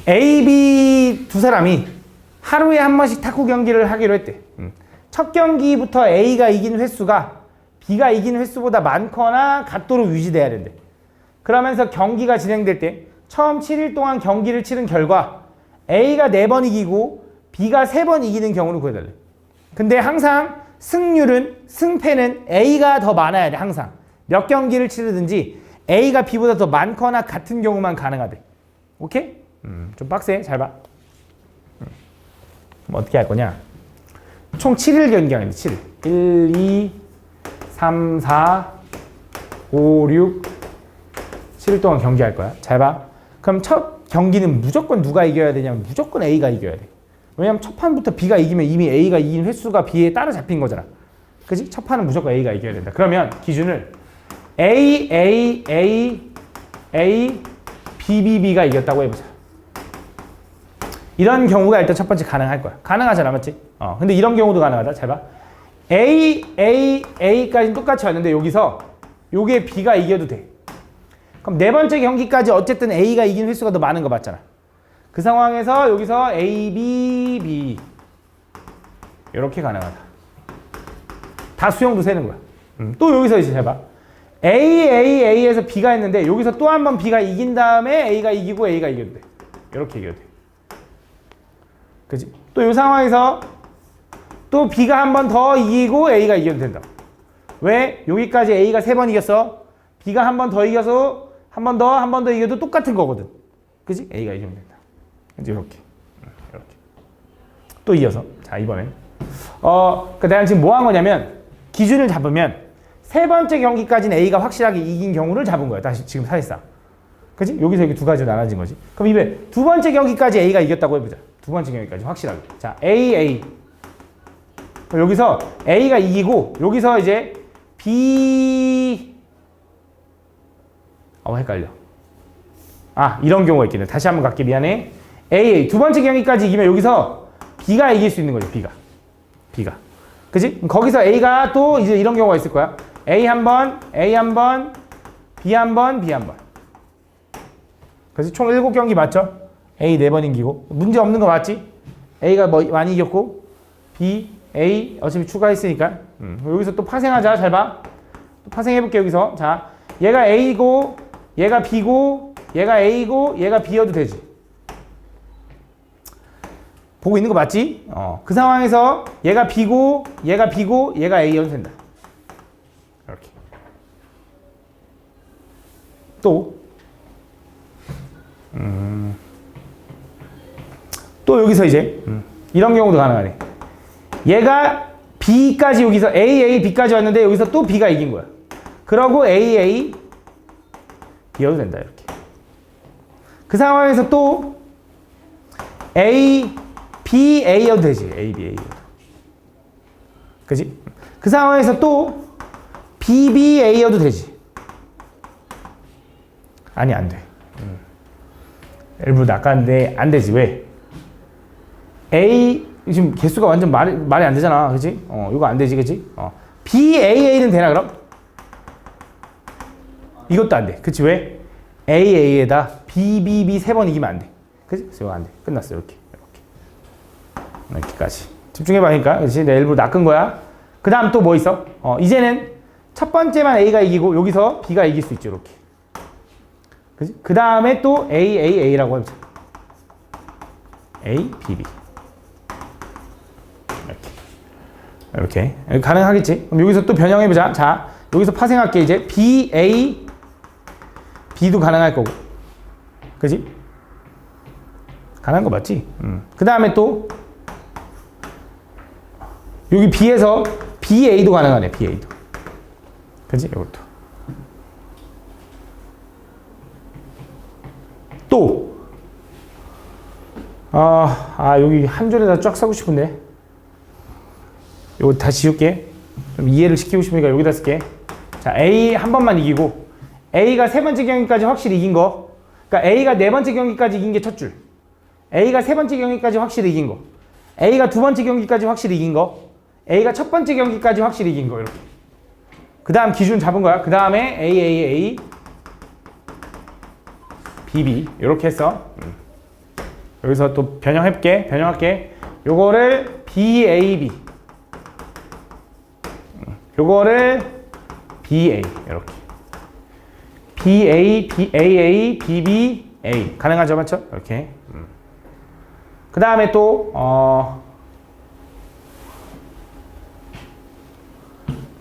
A, B 두 사람이 하루에 한 번씩 탁구 경기를 하기로 했대. 첫 경기부터 A가 이긴 횟수가 B가 이긴 횟수보다 많거나 같도록 유지돼야 된대. 그러면서 경기가 진행될 때 처음 7일 동안 경기를 치른 결과 A가 4번 이기고 B가 3번 이기는 경우를 구해달래. 근데 항상 승패는 A가 더 많아야 돼. 항상. 몇 경기를 치르든지 A가 B보다 더 많거나 같은 경우만 가능하대. 오케이? 좀 빡세. 잘 봐. 그럼 어떻게 할 거냐? 총 7일 경기하는데 7일. 1, 2, 3, 4, 5, 6, 7일 동안 경기할 거야. 잘 봐. 그럼 첫 경기는 무조건 누가 이겨야 되냐면 무조건 A가 이겨야 돼. 왜냐면 첫 판부터 B가 이기면 이미 A가 이긴 횟수가 B에 따라잡힌 거잖아. 그치? 첫 판은 무조건 A가 이겨야 된다. 그러면 기준을 A, A, A, A, B, B, B가 이겼다고 해보자. 이런 경우가 일단 첫 번째 가능할 거야. 가능하잖아, 맞지? 근데 이런 경우도 가능하다. 잘 봐. A, A, A까지는 똑같이 왔는데 여기서 요게 B가 이겨도 돼. 그럼 네 번째 경기까지 어쨌든 A가 이긴 횟수가 더 많은 거 맞잖아. 그 상황에서 여기서 A, B, B 이렇게 가능하다. 다 수용도 세는 거야. 또 여기서 이제 해봐. A, A, A에서 B가 했는데 여기서 또 한 번 B가 이긴 다음에 A가 이기고 A가 이겨도 돼. 이렇게 이겨도 돼. 그치? 또 이 상황에서 또 B가 한 번 더 이기고 A가 이겨도 된다. 왜? 여기까지 A가 3번 이겼어. B가 한 번 더 이겨서 한 번 더 이겨도 똑같은 거거든. 그치? A가 이기면 된다. 이제 이렇게. 이렇게. 또 이어서. 자, 이번엔. 그러니까 내가 지금 뭐 한 거냐면 기준을 잡으면 세 번째 경기까지는 A가 확실하게 이긴 경우를 잡은 거야. 다시 지금 사실상. 그치? 여기서 여기 두 가지로 나눠진 거지. 그럼 이번에 두 번째 경기까지 A가 이겼다고 해보자. 두 번째 경기까지 확실하게. 자, A, A. 여기서 A가 이기고 여기서 이제 B 헷갈려. 이런 경우가 있겠네. 다시 한번 갈게. 미안해. A 두 번째 경기까지 이기면 여기서 B가 이길 수 있는 거죠. B가. 그치? 거기서 A가 또 이제 이런 경우가 있을 거야. A 한 번, A 한 번, B 한 번, B 한 번. 그래서 총 7경기 맞죠? A 4번 이기고. 문제 없는 거 맞지? A가 많이 이겼고 B, A 어차피 추가했으니까. 여기서 또 파생하자. 잘 봐. 또 파생해볼게 여기서. 자, 얘가 A고 얘가 B고 얘가 A고 얘가 B여도 되지. 보고 있는 거 맞지? 그 상황에서 얘가 B고 얘가 B고 얘가 A여도 된다. 이렇게. 또 여기서 이제 이런 경우도 가능하네. 얘가 B까지 여기서 A, B까지 왔는데 여기서 또 B가 이긴 거야. 그러고 A, B여도 된다. 이렇게. 그 상황에서 또 A, B, A여도 되지. A, B, A여도. 그지? 그 상황에서 또 B, B, A여도 되지. 아니, 안 돼. 일부러 낚았는데 안 되지. 왜? A, 지금 개수가 완전 말이 안 되잖아. 그지? 이거 안 되지. 그지? B, A는 되나, 그럼? 이것도 안 돼. 그치? 왜? A, A에다 B, B, B 3번 이기면 안 돼. 그지? 그래서 이거 안 돼. 끝났어. 이렇게. 이렇게까지. 집중해봐. 그러니까. 그렇지? 내 일부러 낚은 거야. 그 다음 또 뭐 있어? 이제는 첫 번째만 A가 이기고 여기서 B가 이길 수 있죠. 이렇게. 그지? 그 다음에 또 A라고 해보자. A, B, B. 이렇게. 가능하겠지? 그럼 여기서 또 변형해보자. 자, 여기서 파생할게. 이제 B, A, B도 가능할 거고. 그지? 가능한 거 맞지? 그 다음에 또 여기 B에서 BA도 가능하네. BA도. 그지? 이것도. 또 여기 한 줄에다 쫙 쓰고 싶은데 이거 다시 지울게. 좀 이해를 시키고 싶으니까 여기다 쓸게. 자, A 한 번만 이기고 A가 세 번째 경기까지 확실히 이긴 거. 그러니까 A가 네 번째 경기까지 이긴 게 첫 줄. A가 세 번째 경기까지 확실히 이긴 거. A가 두 번째 경기까지 확실히 이긴 거. A가 첫 번째 경기까지 확실히 이긴 거. 이렇게. 그 다음 기준 잡은 거야. 그 다음에 A, B 이렇게 했어. 여기서 또 변형할게. 요거를 BAB. 요거를 BA 이렇게. BA, BAA, BBA 가능하죠, 맞죠? 이렇게. 그 다음에 또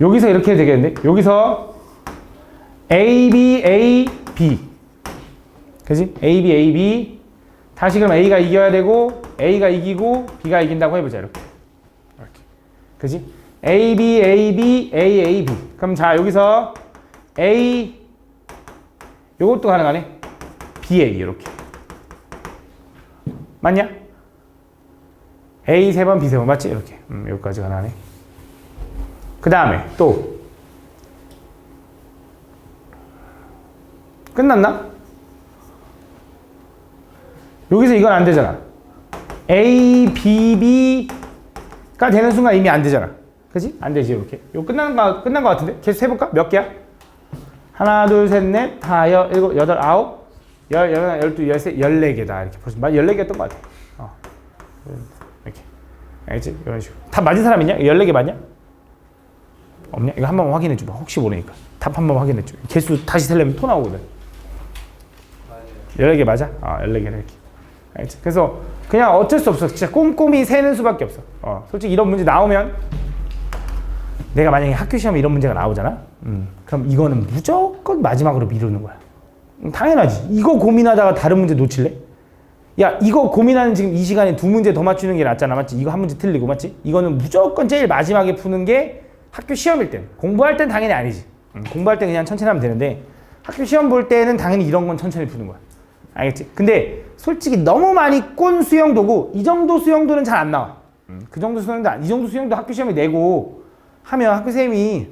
여기서 이렇게 되겠는데 여기서 ABAB 그지? ABAB 다시 그럼 A가 이겨야 되고 A가 이기고 B가 이긴다고 해보자 이렇게 그지? ABAB 그럼 자 여기서 A 요것도 가능하네 BA 이렇게 맞냐? A 3번 B 3번 맞지? 이렇게 여기까지 가능하네 그 다음에 또 끝났나? 여기서 이건 안 되잖아. A, B, B가 되는 순간 이미 안 되잖아. 그치? 안 되지, 이렇게. 이거 끝난 거 같은데? 계속 해볼까? 몇 개야? 하나, 둘, 셋, 넷, 다, 일곱, 여덟, 아홉, 열, 열두, 열세, 14개다. 이렇게 벌써 14개였던 것 같아. 이렇게. 알겠지? 이런 식으로. 답 맞은 사람 있냐? 14개 맞냐? 없냐? 이거 한 번 확인해줘봐. 혹시 모르니까. 답 한 번 확인해줘. 개수 다시 세려면 토 나오거든. 14개 맞아? 14개 이렇게. 알겠지? 그래서 그냥 어쩔 수 없어. 진짜 꼼꼼히 세는 수밖에 없어. 솔직히 이런 문제 나오면 내가 만약에 학교 시험에 이런 문제가 나오잖아? 그럼 이거는 무조건 마지막으로 미루는 거야. 당연하지. 이거 고민하다가 다른 문제 놓칠래? 야, 이거 고민하는 지금 이 시간에 두 문제 더 맞추는 게 낫잖아. 맞지? 이거 한 문제 틀리고, 맞지? 이거는 무조건 제일 마지막에 푸는 게 학교 시험일 땐. 공부할 땐 당연히 아니지. 공부할 땐 그냥 천천히 하면 되는데 학교 시험 볼 때는 당연히 이런 건 천천히 푸는 거야. 알겠지? 근데 솔직히 너무 많이 꼰 수영도고 이 정도 수영도는 잘 안 나와. 그 정도 수영도 이 정도 수영도 학교 시험에 내고 하면 학교 선생님이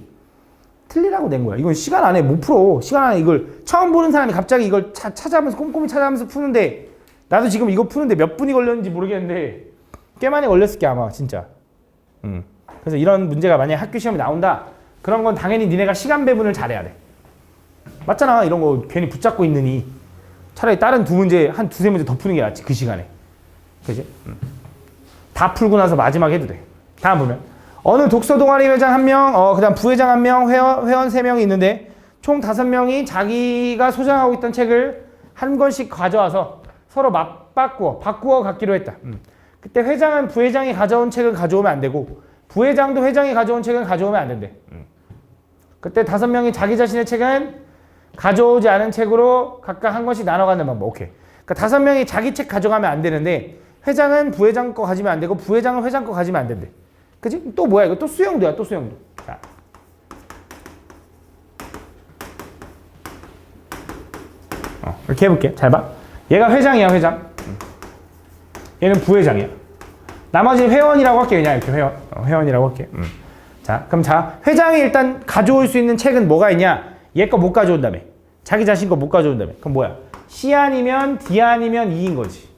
틀리라고 낸 거야. 이건 시간 안에 못 풀어. 시간 안에 이걸 처음 보는 사람이 갑자기 이걸 찾아가면서 꼼꼼히 찾아가면서 푸는데 나도 지금 이거 푸는데 몇 분이 걸렸는지 모르겠는데 꽤 많이 걸렸을 게 아마 진짜. 그래서 이런 문제가 만약에 학교 시험에 나온다. 그런 건 당연히 니네가 시간 배분을 잘해야 돼. 맞잖아. 이런 거 괜히 붙잡고 있느니 차라리 다른 두 문제, 한 두세 문제 더 푸는 게 낫지, 그 시간에. 그지? 다 풀고 나서 마지막에 해도 돼. 다음 보면. 어느 독서 동아리 회장 1명, 그 다음 부회장 1명, 회원 3명이 있는데, 총 5명이 자기가 소장하고 있던 책을 한 권씩 가져와서 서로 바꾸어 갖기로 했다. 그때 회장은 부회장이 가져온 책을 가져오면 안 되고, 부회장도 회장이 가져온 책은 가져오면 안 된대. 그때 5명이 자기 자신의 책은 가져오지 않은 책으로 각각 한 권씩 나눠 갖는 방법. 오케이. 그러니까 5명이 자기 책 가져가면 안 되는데 회장은 부회장 거 가지면 안 되고 부회장은 회장 거 가지면 안 된대. 그치? 또 뭐야 이거? 또 수영도야. 또 수영도. 자. 이렇게 해볼게. 잘 봐. 얘가 회장이야. 회장. 얘는 부회장이야. 나머지는 회원이라고 할게. 그냥 이렇게 회원이라고 할게. 자, 그럼 회장이 일단 가져올 수 있는 책은 뭐가 있냐? 얘 거 못 가져온다며. 자기 자신 거 못 가져온다며. 그럼 뭐야? C 아니면 D 아니면 E인 거지.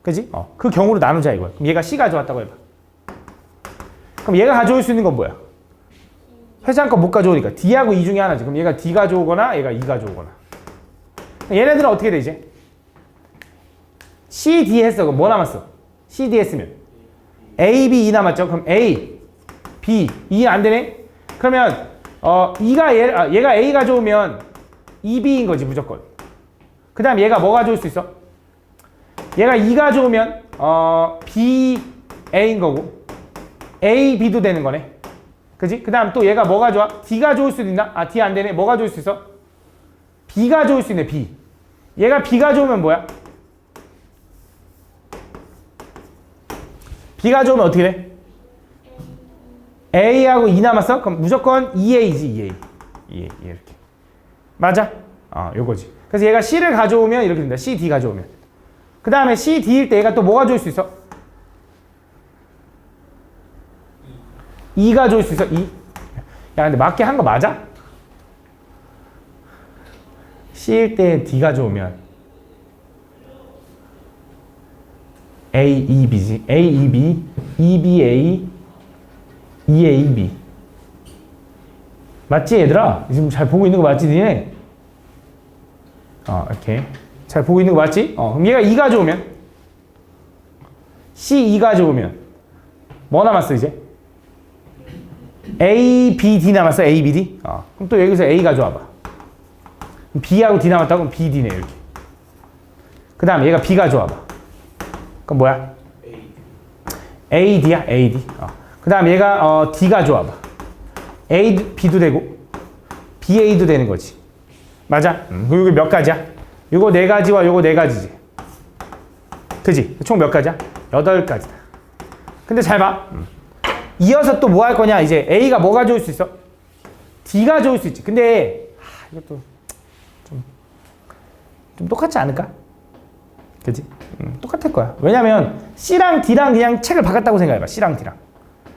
그지? 그 경우로 나누자 이거야. 그럼 얘가 C 가져왔다고 해봐. 그럼 얘가 가져올 수 있는 건 뭐야? 회장 거 못 가져오니까 D하고 E 중에 하나지. 그럼 얘가 D 가져오거나 얘가 E 가져오거나. 얘네들은 어떻게 돼 이제? C, D 했어. 그럼 뭐 남았어? C, D 했으면 A, B, E 남았죠? 그럼 A, B, E 안 되네? 그러면 얘가 A 가져오면 E, B인 거지 무조건. 그 다음 얘가 뭐 가져올 수 있어? 얘가 E 가져오면 B, A인 거고 A, B도 되는 거네. 그지? 그 다음 또 얘가 뭐 가져와? D 가져올 수도 있나? 아, D 안 되네. 뭐 가져올 수 있어? B 가져올 수 있네. B. 얘가 B 가져오면 뭐야? B 가져오면 어떻게 돼? A하고 E 남았어? 그럼 무조건 EA지, EA. EA 이렇게. 맞아? 요거지. 그래서 얘가 C를 가져오면 이렇게 된다. C, D 가져오면. 그 다음에 C, D일 때 얘가 또 뭐 가져올 수 있어? E 가져올 수 있어? E? 야, 근데 맞게 한 거 맞아? C일 때 D 가져오면 A, E, B지. A, E, B, E, B, A, E, A, B. 맞지, 얘들아? 지금 잘 보고 있는 거 맞지, 니네? 이렇게. 잘 보고 있는 거 맞지? 그럼 얘가 E 가져오면 C, E 가져오면 뭐 남았어, 이제? A, B, D 남았어, A, B, D? 그럼 또 여기서 A 가져와봐. B하고 D 남았다고? 그럼 B, D네, 이렇게. 그 다음 얘가 B 가져와봐. 그럼 뭐야? A, D야? A, D. 그 다음 얘가 D 가져와봐. A, B도 되고 B, A도 되는 거지. 맞아? 그리고 몇 가지야? 요거 4가지와 요거 4가지지. 그지? 총 몇 가지야? 8가지다. 근데 잘 봐. 이어서 또 뭐 할 거냐? 이제 A가 뭐 가져올 수 있어? D 가져올 수 있지. 근데 이것도 좀 똑같지 않을까? 그지? 똑같을 거야. 왜냐면 C랑 D랑 그냥 책을 바꿨다고 생각해봐. C랑 D랑.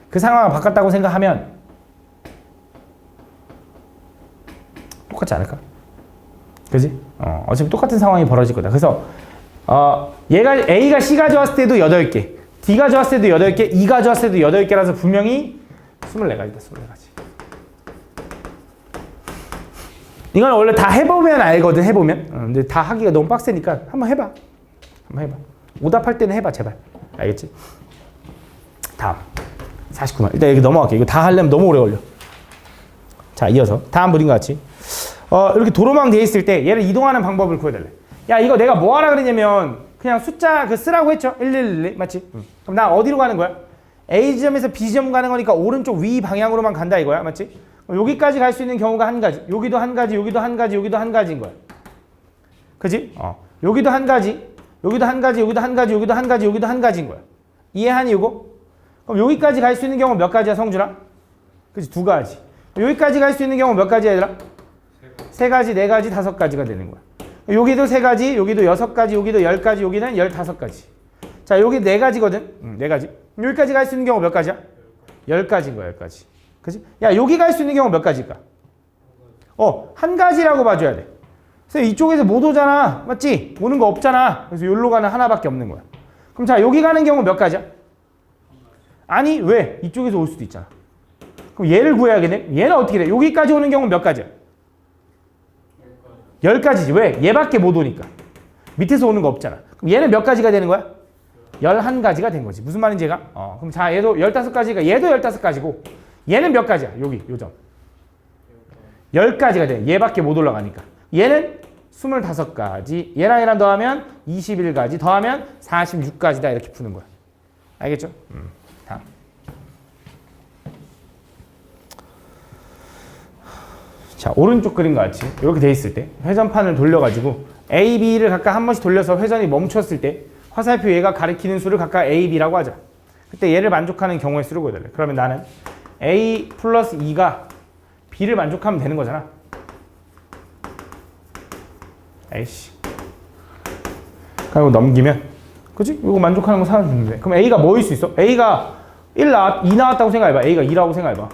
그 상황을 바꿨다고 생각하면 똑같지 않을까? 그지? 어차피 똑같은 상황이 벌어질 거다. 그래서 A가 C 가져왔을 때도 8개, D 가져왔을 때도 8개, E 가져왔을 때도 8개라서 분명히 24가지다. 24가지. 이건 원래 다 해보면 알거든. 해보면. 근데 다 하기가 너무 빡세니까 한번 해봐. 오답할 때는 해봐, 제발. 알겠지? 다음 49만. 일단 여기 넘어갈게. 이거 다 하려면 너무 오래 걸려. 자, 이어서 다음 그림과 같이 이렇게 도로망 돼 있을 때 얘를 이동하는 방법을 구해달래. 야, 이거 내가 뭐 하라 그랬냐면 그냥 숫자 쓰라고 했죠. 1111 맞지? 그럼 나 어디로 가는 거야? A 지점에서 B 지점 가는 거니까 오른쪽 위 방향으로만 간다 이거야. 맞지? 여기까지 갈 수 있는 경우가 한 가지. 여기도 한 가지, 여기도 한 가지, 여기도 한 가지인 거야. 그지? 여기도 한 가지, 여기도 한 가지, 여기도 한 가지, 여기도 한 가지, 여기도 한 가지인 거야. 이해하니 이거? 그럼 여기까지 갈 수 있는 경우 몇 가지야, 성준아? 그치? 2가지. 여기까지 갈 수 있는 경우 몇 가지야, 얘들아? 3가지, 4가지, 5가지가 되는 거야. 여기도 3가지, 여기도 6가지, 여기도 10가지, 여기는 15가지. 자, 여기 4가지거든? 4가지. 여기까지 갈 수 있는 경우 몇 가지야? 10가지인 거야, 10가지. 그치? 야, 여기 갈 수 있는 경우 몇 가지일까? 한 가지라고 봐줘야 돼. 그래서 이쪽에서 못 오잖아. 맞지? 오는 거 없잖아. 그래서 여기로 가는 하나밖에 없는 거야. 그럼 자, 여기 가는 경우 몇 가지야? 아니, 왜? 이쪽에서 올 수도 있잖아. 그럼 얘를 구해야겠네? 얘는 어떻게 돼? 여기까지 오는 경우 몇 가지야? 10가지지. 왜? 얘밖에 못 오니까. 밑에서 오는 거 없잖아. 그럼 얘는 몇 가지가 되는 거야? 11가지가 된 거지. 무슨 말인지 얘가? 그럼 자, 얘도 15가지가 얘도 15가지고 얘는 몇 가지야? 여기, 요점. 10가지가 돼. 얘밖에 못 올라가니까. 얘는 25가지. 얘랑 더하면 21가지. 더하면 46가지다. 이렇게 푸는 거야. 알겠죠? 다음. 자, 오른쪽 그림과 같이 이렇게 돼 있을 때 회전판을 돌려가지고 A, B를 각각 한 번씩 돌려서 회전이 멈췄을 때 화살표 얘가 가리키는 수를 각각 A, B라고 하자. 그때 얘를 만족하는 경우의 수를 구해달래. 그러면 나는 A 플러스 2가 B를 만족하면 되는 거잖아. 에이씨. 그리고 넘기면, 그치? 이거 만족하는 거 사면 되는데. 그럼 A가 뭐일 수 있어? A가 2 나왔다고 생각해봐. A가 2라고 생각해봐.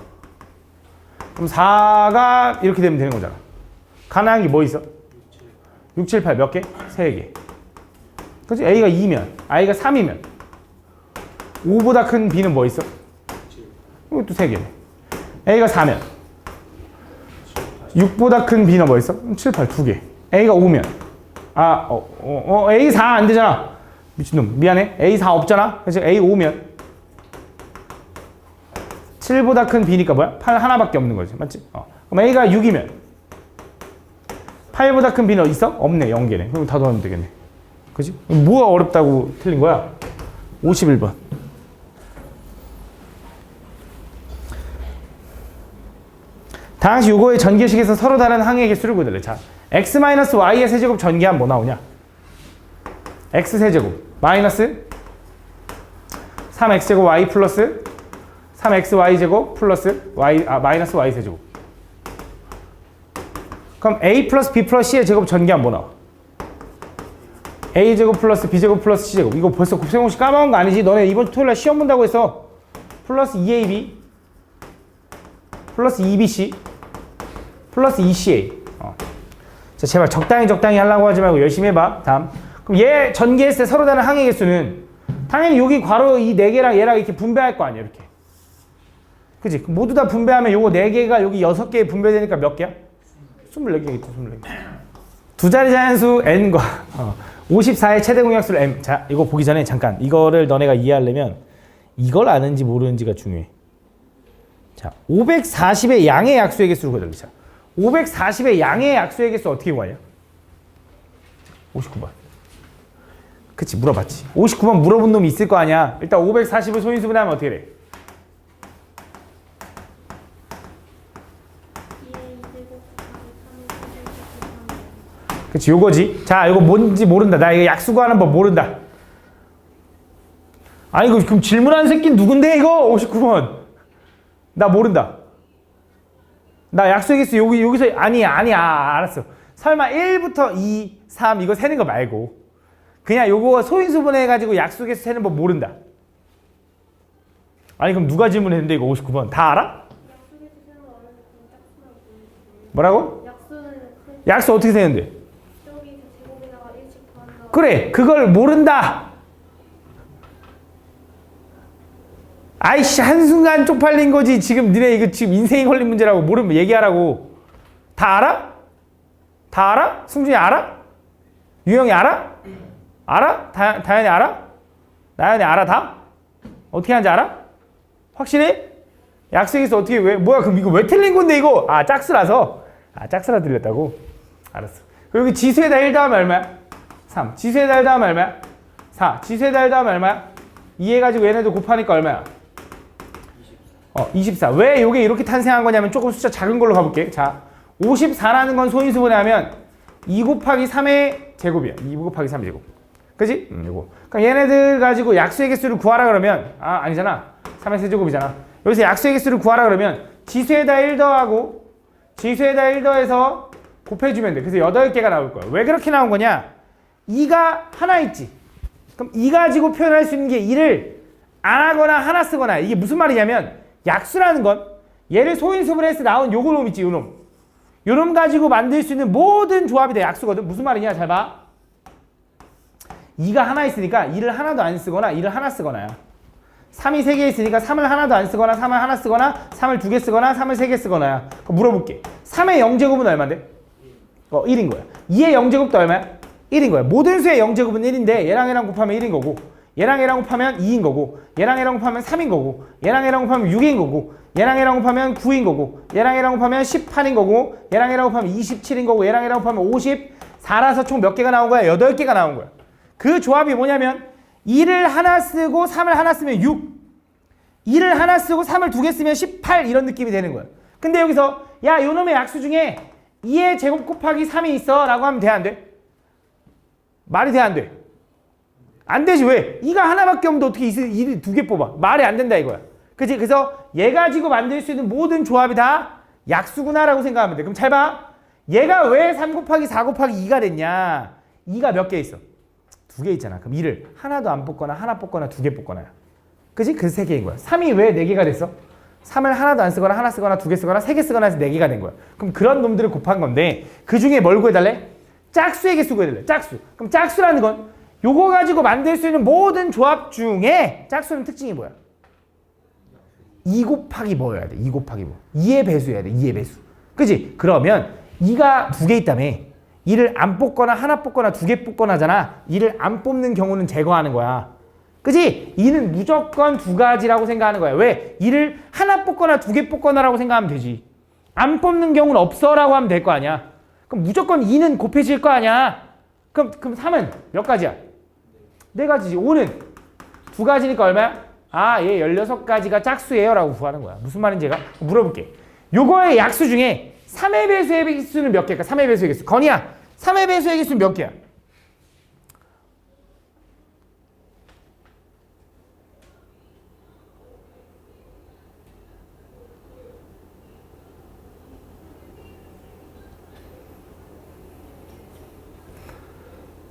그럼 4가 이렇게 되면 되는 거잖아. 가능한 게 뭐 있어? 6, 7, 8 몇 개? 3개. 그치? A가 2면, I가 3이면 5보다 큰 B는 뭐 있어? 이것도 3개네. A가 4면 6보다 큰 B는 뭐 있어? 7, 8 2개. A가 5면 A 4 안 되잖아. 미친놈. 미안해. A 4 없잖아. 그래서 A 5면 7보다 큰 B니까 뭐야? 8 하나밖에 없는 거지. 맞지? 그럼 A가 6이면 8보다 큰 B는 있어? 없네. 0개네. 그럼 다 더하면 되겠네. 그지? 뭐가 어렵다고 틀린 거야? 51번. 당시 요거의 전개식에서 서로 다른 항의 개수를 구해달래. 자, x-y의 세제곱 전개하면 뭐 나오냐? x 세제곱 마이너스 3x제곱 y 플러스 3xy 제곱 플러스 마이너스 y 세제곱. 그럼 a 플러스 b 플러스 c의 제곱 전개하면 뭐 나와? a 제곱 플러스 b 제곱 플러스 c 제곱. 이거 벌써 곱셈공식 까먹은 거 아니지? 너네 이번 토요일날 시험 본다고 해서 플러스 2ab 플러스 2bc 플러스 2ca. 자, 제발 적당히 하려고 하지 말고 열심히 해봐. 다음. 그럼 얘 전개했을 때 서로 다른 항의 개수는 당연히 여기 괄호 이 4개랑 얘랑 이렇게 분배할 거 아니야. 이렇게. 그치? 모두 다 분배하면 요거 4개가 여기 6개에 분배되니까 몇 개야? 24개겠지. 24개. 두 자리 자연수 n과 54의 최대 공약수를 m. 자, 이거 보기 전에 잠깐 이거를 너네가 이해하려면 이걸 아는지 모르는지가 중요해. 자, 540의 양의 약수의 개수를 구해달라. 540의 양의 약수의 개수 어떻게 구하냐? 59번. 그치, 물어봤지. 59번 물어본 놈이 있을 거 아니야. 일단 540을 소인수분해하면 어떻게 돼? 그치, 요거지. 자, 이거 뭔지 모른다. 나 이거 약수 구하는 법 모른다. 아니, 이거 그럼 질문하는 새끼는 누군데, 이거? 59번. 나 모른다. 나 약수의 개수 여기서 아니야. 알았어. 설마 1부터 2, 3 이거 세는 거 말고 그냥 요거 소인수분해 해가지고 약수 개수 세는 법 모른다. 아니 그럼 누가 질문했는데 이거 59번 다 알아? 뭐라고? 약수 어떻게 세는데? 그래, 그걸 모른다. 아이씨, 한순간 쪽팔린 거지. 지금 니네 이거 지금 인생이 걸린 문제라고 모르면 얘기하라고. 다 알아? 다 알아? 승준이 알아? 유영이 알아? 알아? 다현이 알아? 나연이 알아 다? 어떻게 하는지 알아? 확실해? 약수에서 어떻게 왜? 뭐야 그럼 이거 왜 틀린 건데 이거? 아 짝수라서? 아 짝수라 들렸다고? 알았어. 여기 지수에다 1 더하면 얼마야? 3. 지수에다 1 더하면 얼마야? 4. 지수에다 1 더하면 얼마야? 2 해가지고 얘네들 곱하니까 얼마야? 24. 왜 이게 이렇게 탄생한 거냐면 조금 숫자 작은 걸로 가볼게. 자, 54라는 건 소인수분해하면 2 곱하기 3의 제곱이야. 2 곱하기 3의 제곱. 그지? 이거. 그러니까 얘네들 가지고 약수의 개수를 구하라 그러면 아니잖아. 3의 세제곱이잖아. 여기서 약수의 개수를 구하라 그러면 지수에다 1 더하고 지수에다 1 더해서 곱해주면 돼. 그래서 8개가 나올 거야. 왜 그렇게 나온 거냐? 2가 하나 있지. 그럼 2 가지고 표현할 수 있는 게 2를 안 하거나 하나 쓰거나. 이게 무슨 말이냐면 약수라는 건 얘를 소인수분해서 해서 나온 요놈 있지, 요놈. 요놈 가지고 만들 수 있는 모든 조합이 다 약수거든. 무슨 말이냐? 잘 봐. 2가 하나 있으니까 2를 하나도 안 쓰거나 2를 하나 쓰거나야. 3이 3개 있으니까 3을 하나도 안 쓰거나 3을 하나 쓰거나 3을 2개 쓰거나 3을 3개 쓰거나야. 그럼 물어볼게. 3의 0제곱은 얼마인데? 1인 거야. 2의 0제곱도 얼마야? 1인 거야. 모든 수의 0제곱은 1인데 얘랑 얘랑 곱하면 1인 거고 얘랑 얘랑 곱하면 2인 거고 얘랑 얘랑 곱하면 3인 거고 얘랑 얘랑 곱하면 6인 거고 얘랑 얘랑 곱하면 9인 거고 얘랑 얘랑 곱하면 18인 거고 얘랑 얘랑 곱하면 27인 거고 얘랑 얘랑 곱하면 54라서 총 몇 개가 나온 거야? 8개가 나온 거야. 그 조합이 뭐냐면 2를 하나 쓰고 3을 하나 쓰면 6 2를 하나 쓰고 3을 2개 쓰면 18 이런 느낌이 되는 거야. 근데 여기서 야 요놈의 약수 중에 2의 제곱 곱하기 3이 있어 라고 하면 돼 안 돼? 말이 돼 안 돼? 안 되지. 왜? 2가 하나밖에 없는데 어떻게 2를 2개 뽑아? 말이 안 된다 이거야. 그치? 그래서 얘 가지고 만들 수 있는 모든 조합이 다 약수구나 라고 생각하면 돼. 그럼 잘 봐. 얘가 왜 3 곱하기 4 곱하기 2가 됐냐? 2가 몇 개 있어? 2개 있잖아. 그럼 2를 하나도 안 뽑거나 하나 뽑거나 2개 뽑거나야. 그치? 그 3개인 거야. 3이 왜 4개가 됐어? 3을 하나도 안 쓰거나 하나 쓰거나 2개 쓰거나 3개 쓰거나 해서 4개가 된 거야. 그럼 그런 놈들을 곱한 건데 그 중에 뭘 구해달래? 짝수의 개수 구해달래. 짝수. 그럼 짝수라는 건 요거 가지고 만들 수 있는 모든 조합 중에 짝수는 특징이 뭐야? 2 곱하기 뭐여야 돼? 2 곱하기 뭐? 2의 배수여야 돼. 2의 배수. 그치? 그러면 2가 2개 있다며. 2를 안 뽑거나 하나 뽑거나 두 개 뽑거나 하잖아. 2를 안 뽑는 경우는 제거하는 거야. 그지? 2는 무조건 두 가지라고 생각하는 거야. 왜? 2를 하나 뽑거나 두 개 뽑거나라고 생각하면 되지. 안 뽑는 경우는 없어라고 하면 될 거 아니야. 그럼 무조건 2는 곱해질 거 아니야. 그럼 3은 몇 가지야? 네 가지지. 5는 두 가지니까 얼마야? 아, 얘 16가지가 짝수예요 라고 구하는 거야. 무슨 말인지 제가 물어볼게. 요거의 약수 중에 3의 배수의 개수는 몇 개일까? 3의 배수의 개수. 건이야, 3의 배수의 개수는 몇 개야?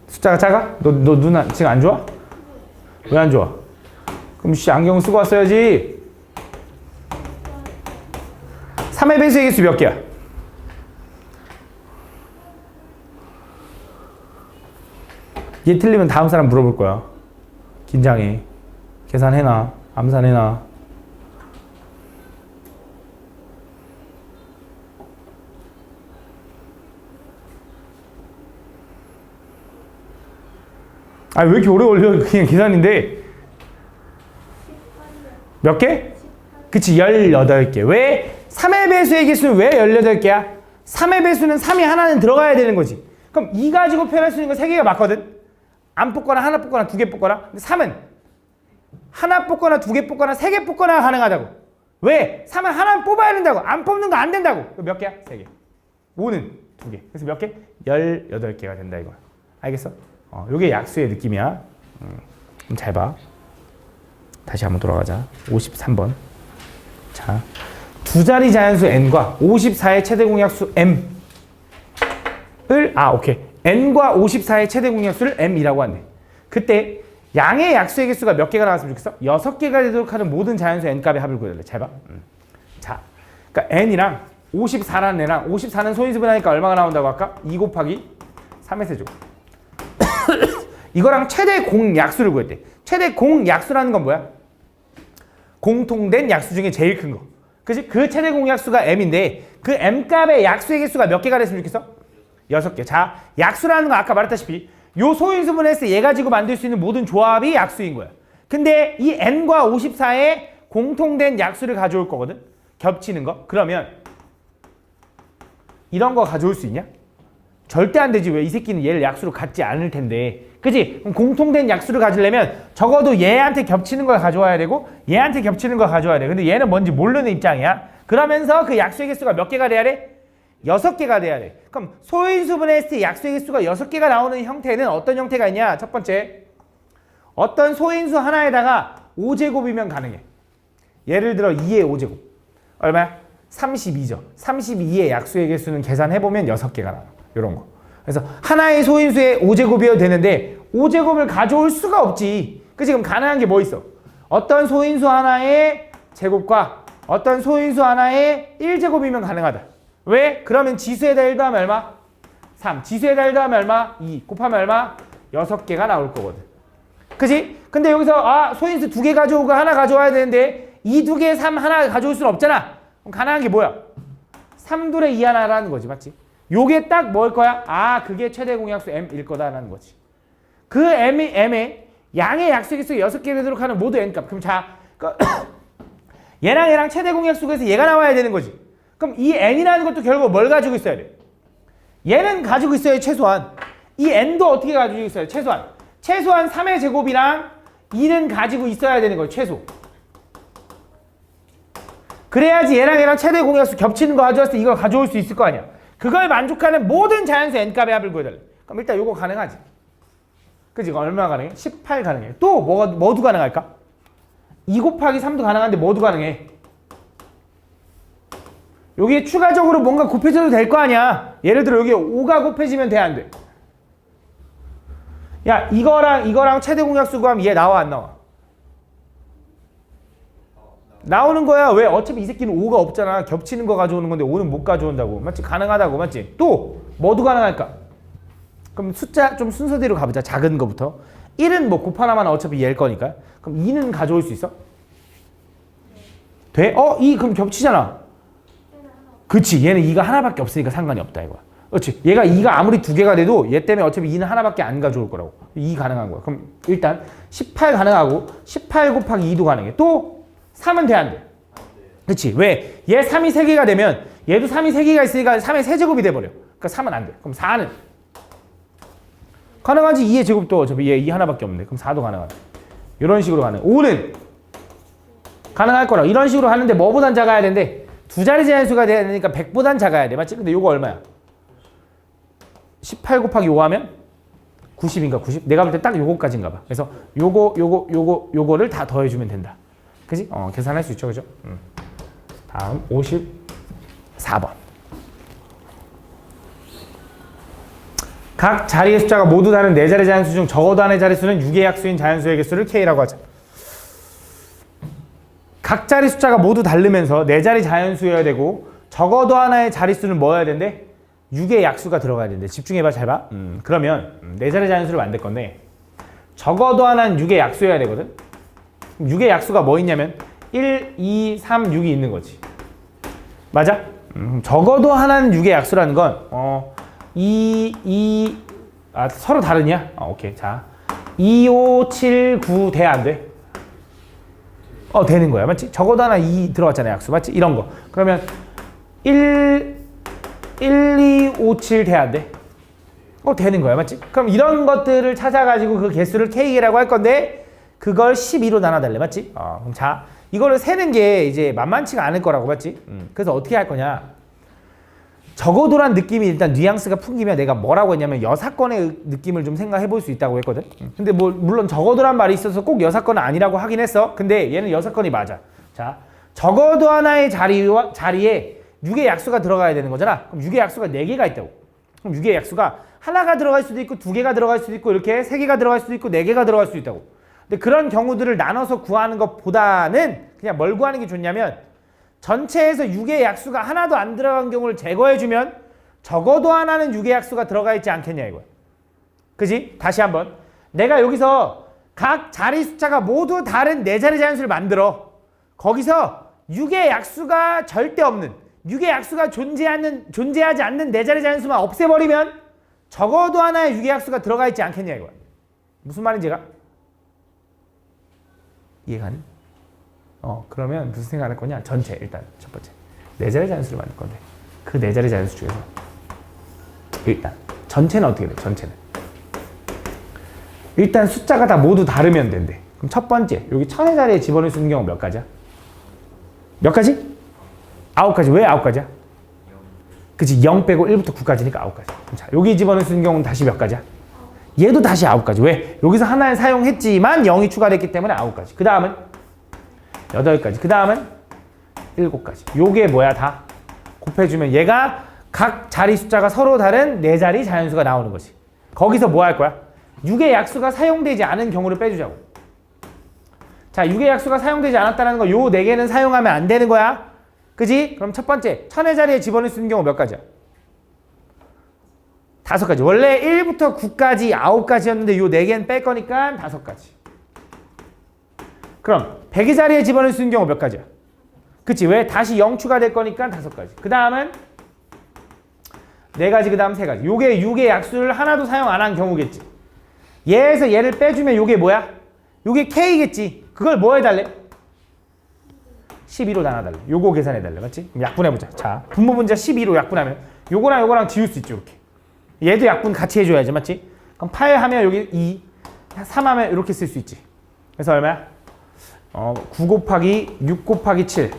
숫자가 작아? 너 눈 지금 안 좋아? 왜 안 좋아? 그럼 안경 쓰고 왔어야지. 3의 배수의 개수 몇 개야? 얘 틀리면 다음 사람 물어볼 거야. 긴장해. 계산해놔. 암산해놔. 아니 왜 이렇게 오래 걸려? 그냥 계산인데. 몇 개? 그치, 18개. 왜? 3의 배수의 개수는 왜 18개야? 3의 배수는 3이 하나는 들어가야 되는 거지. 그럼 2 가지고 표현할 수 있는 거 3개가 맞거든? 안 뽑거나 하나 뽑거나 두 개 뽑거나. 근데 3은 하나 뽑거나 두 개 뽑거나 세 개 뽑거나 가능하다고. 왜? 3은 하나 뽑아야 된다고. 안 뽑는 거 안 된다고. 몇 개야? 3개. 5는 2개. 그래서 몇 개? 18개가 된다 이거야. 알겠어? 요게 약수의 느낌이야. 그럼 잘 봐. 다시 한번 돌아가자. 53번. 자, 두 자리 자연수 n과 54의 최대 공약수 m을 오케이. n과 54의 최대 공약수를 m이라고 한대. 그때 양의 약수의 개수가 몇 개가 나왔으면 좋겠어? 6개가 되도록 하는 모든 자연수 n값의 합을 구해달래. 잘 봐. 자, 그러니까 n이랑 54라는 애랑 54는 소인수분하니까 얼마가 나온다고 할까? 2 곱하기 3의 세제곱. 이거랑 최대 공약수를 구했대. 최대 공약수라는 건 뭐야? 공통된 약수 중에 제일 큰 거. 그치? 그 최대 공약수가 m인데 그 m값의 약수의 개수가 몇 개가 됐으면 좋겠어? 6개. 자, 약수라는 건 아까 말했다시피 요 소인수분해서 얘 가지고 만들 수 있는 모든 조합이 약수인 거야. 근데 이 n과 54의 공통된 약수를 가져올 거거든? 겹치는 거. 그러면 이런 거 가져올 수 있냐? 절대 안 되지. 왜? 이 새끼는 얘를 약수로 갖지 않을 텐데. 그치? 그럼 공통된 약수를 가지려면 적어도 얘한테 겹치는 걸 가져와야 되고 얘한테 겹치는 걸 가져와야 돼. 근데 얘는 뭔지 모르는 입장이야. 그러면서 그 약수의 개수가 몇 개가 돼야 돼? 6개가 돼야 돼. 그럼 소인수분해 했을 때 약수의 개수가 6개가 나오는 형태는 어떤 형태가 있냐? 첫 번째, 어떤 소인수 하나에다가 5제곱이면 가능해. 예를 들어 2의 5제곱. 얼마야? 32죠. 32의 약수의 개수는 계산해보면 6개가 나와. 이런 거. 그래서 하나의 소인수의 5제곱이어도 되는데 5제곱을 가져올 수가 없지. 그치? 그럼 가능한 게 뭐 있어? 어떤 소인수 하나의 제곱과 어떤 소인수 하나의 1제곱이면 가능하다. 왜? 그러면 지수에다 1 더하면 얼마? 3. 지수에다 1 더하면 얼마? 2. 곱하면 얼마? 6개가 나올 거거든. 그치? 근데 여기서 소인수 2개 가져오고 하나 가져와야 되는데 이 2개 3 하나 가져올 수는 없잖아. 그럼 가능한 게 뭐야? 3둘의 2 하나라는 거지. 맞지? 요게 딱 뭘 거야? 그게 최대 공약수 m일 거다라는 거지. 그 m의 양의 약수의 개수가 6개 되도록 하는 모두 n값. 그럼 자, 얘랑 최대 공약수에서 얘가 나와야 되는 거지. 그럼 이 n이라는 것도 결국 뭘 가지고 있어야 돼? 얘는 가지고 있어야 최소한. 이 n도 어떻게 가지고 있어야 돼? 최소한 3의 제곱이랑 2는 가지고 있어야 되는 거예요. 최소. 그래야지 얘랑 최대 공약수 겹치는 거 가져왔을 때 이걸 가져올 수 있을 거 아니야. 그걸 만족하는 모든 자연수 n값의 합을 구해달래. 그럼 일단 요거 가능하지. 그치? 이거 얼마 가능해? 18 가능해. 또 뭐도 가능할까? 2 곱하기 3도 가능한데 뭐도 가능해? 여기에 추가적으로 뭔가 곱해져도 될 거 아니야. 예를 들어 여기 5가 곱해지면 돼, 안 돼? 야, 이거랑 최대 공약수 구하면 얘 나와, 안 나와? 나오는 거야. 왜? 어차피 이 새끼는 5가 없잖아. 겹치는 거 가져오는 건데 5는 못 가져온다고. 맞지? 가능하다고. 맞지? 또 뭐도 가능할까? 그럼 숫자 좀 순서대로 가보자. 작은 거부터. 1은 뭐 곱 하나만 어차피 얘일 거니까. 그럼 2는 가져올 수 있어? 돼? 2 그럼 겹치잖아. 그치? 얘는 2가 하나밖에 없으니까 상관이 없다 이거야. 그렇지. 얘가 2가 아무리 2개가 돼도 얘 때문에 어차피 2는 하나밖에 안 가져올 거라고. 2 가능한 거야. 그럼 일단 18 가능하고 18 곱하기 2도 가능해. 또 3은 돼, 안 돼? 그렇지. 왜? 얘 3이 3개가 되면 얘도 3이 3개가 있으니까 3의 세제곱이 돼버려. 그러니까 3은 안 돼. 그럼 4는 가능하지. 2의 제곱도 어차피 얘 2 하나밖에 없네. 그럼 4도 가능하다. 이런 식으로 가능. 5는 가능할 거라. 이런 식으로 하는데 뭐보단 작아야 되는데 두 자리 자연수가 돼야 되니까 100보단 작아야 돼. 맞지? 근데 요거 얼마야? 18 곱하기 5 하면 90인가 90? 내가 볼 때 딱 요거까지인가 봐. 그래서 요거를 다 더해주면 된다. 그지? 계산할 수 있죠. 그죠? 다음 54번. 각 자리의 숫자가 모두 다른 네 자리 자연수 중 적어도 하나의 자릿수는 6의 약수인 자연수의 개수를 K라고 하자. 각 자리 숫자가 모두 다르면서 네 자리 자연수여야 되고 적어도 하나의 자릿수는 뭐여야 된대? 6의 약수가 들어가야 된대. 집중해봐. 잘 봐. 그러면 네 자리 자연수를 만들 건데 적어도 하나는 6의 약수여야 되거든. 6의 약수가 뭐 있냐면 1, 2, 3, 6이 있는 거지. 맞아? 적어도 하나는 6의 약수라는 건 2, 서로 다르냐? 오케이. 자, 2, 5, 7, 9 돼, 안 돼? 되는 거야. 맞지? 적어도 하나 2 들어갔잖아. 약수. 맞지? 이런 거. 그러면 1, 2, 5, 7 돼, 안 돼? 되는 거야. 맞지? 그럼 이런 것들을 찾아가지고 그 개수를 K라고 할 건데 그걸 12로 나눠달래. 맞지? 그럼 자, 이거를 세는 게 이제 만만치가 않을 거라고. 맞지? 그래서 어떻게 할 거냐? 적어도란 느낌이 일단 뉘앙스가 풍기면 내가 뭐라고 했냐면 여사건의 느낌을 좀 생각해 볼 수 있다고 했거든. 근데 뭐 물론 적어도란 말이 있어서 꼭 여사건은 아니라고 하긴 했어. 근데 얘는 여사건이 맞아. 자, 적어도 하나의 자리에 6의 약수가 들어가야 되는 거잖아. 그럼 6의 약수가 4개가 있다고. 그럼 6의 약수가 하나가 들어갈 수도 있고 2개가 들어갈 수도 있고 이렇게 3개가 들어갈 수도 있고 4개가 들어갈 수도 있다고. 근데 그런 경우들을 나눠서 구하는 것보다는 그냥 뭘 구하는 게 좋냐면 전체에서 6의 약수가 하나도 안 들어간 경우를 제거해주면 적어도 하나는 6의 약수가 들어가 있지 않겠냐 이거야. 그지? 다시 한번. 내가 여기서 각 자리 숫자가 모두 다른 네 자리 자연수를 만들어. 거기서 6의 약수가 절대 없는 6의 약수가 존재하지 않는 네 자리 자연수만 없애버리면 적어도 하나의 6의 약수가 들어가 있지 않겠냐 이거야. 무슨 말인지가? 이해가니? 그러면 무슨 생각할 거냐? 전체 일단 첫 번째 네 자리 자연수를 만들 건데 그 네 자리 자연수 중에서 일단 전체는 어떻게 돼? 전체는 일단 숫자가 다 모두 다르면 된대. 그럼 첫 번째 여기 천의 자리에 집어넣을 수 있는 경우 몇 가지야? 몇 가지? 9가지. 왜 9가지야? 그치, 0 빼고 1부터 9까지니까 9가지. 자, 여기 집어넣을 수 있는 경우는 다시 몇 가지야? 얘도 다시 9가지. 왜? 여기서 하나를 사용했지만 0이 추가됐기 때문에 9가지. 그 다음은 8가지. 그 다음은 7가지. 요게 뭐야? 다 곱해주면 얘가 각 자리 숫자가 서로 다른 네 자리 자연수가 나오는 거지. 거기서 뭐 할 거야? 6의 약수가 사용되지 않은 경우를 빼주자고. 자, 6의 약수가 사용되지 않았다는 거 요 4개는 사용하면 안 되는 거야. 그지? 그럼 첫 번째 천의 자리에 집어넣을 수 있는 경우 몇 가지야? 5가지. 원래 1부터 9까지 9가지였는데 요 4개는 뺄 거니까 5가지. 그럼 100의 자리에 집어넣을 수 있는 경우 몇 가지야? 그치? 왜? 다시 0 추가될 거니까 5가지. 그 다음은 4가지, 그 다음 3가지. 요게 6의 약수를 하나도 사용 안 한 경우겠지. 얘에서 얘를 빼주면 요게 뭐야? 요게 K겠지. 그걸 뭐 해달래? 12로 나눠달래. 요거 계산해달래. 맞지? 그럼 약분해보자. 자, 분모 분자 12로 약분하면 요거랑 요거랑 지울 수 있죠. 이렇게. 얘도 약분 같이 해줘야지. 맞지? 그럼 8 하면 여기 2, 3 하면 이렇게 쓸 수 있지. 그래서 얼마야? 9 곱하기 6 곱하기 7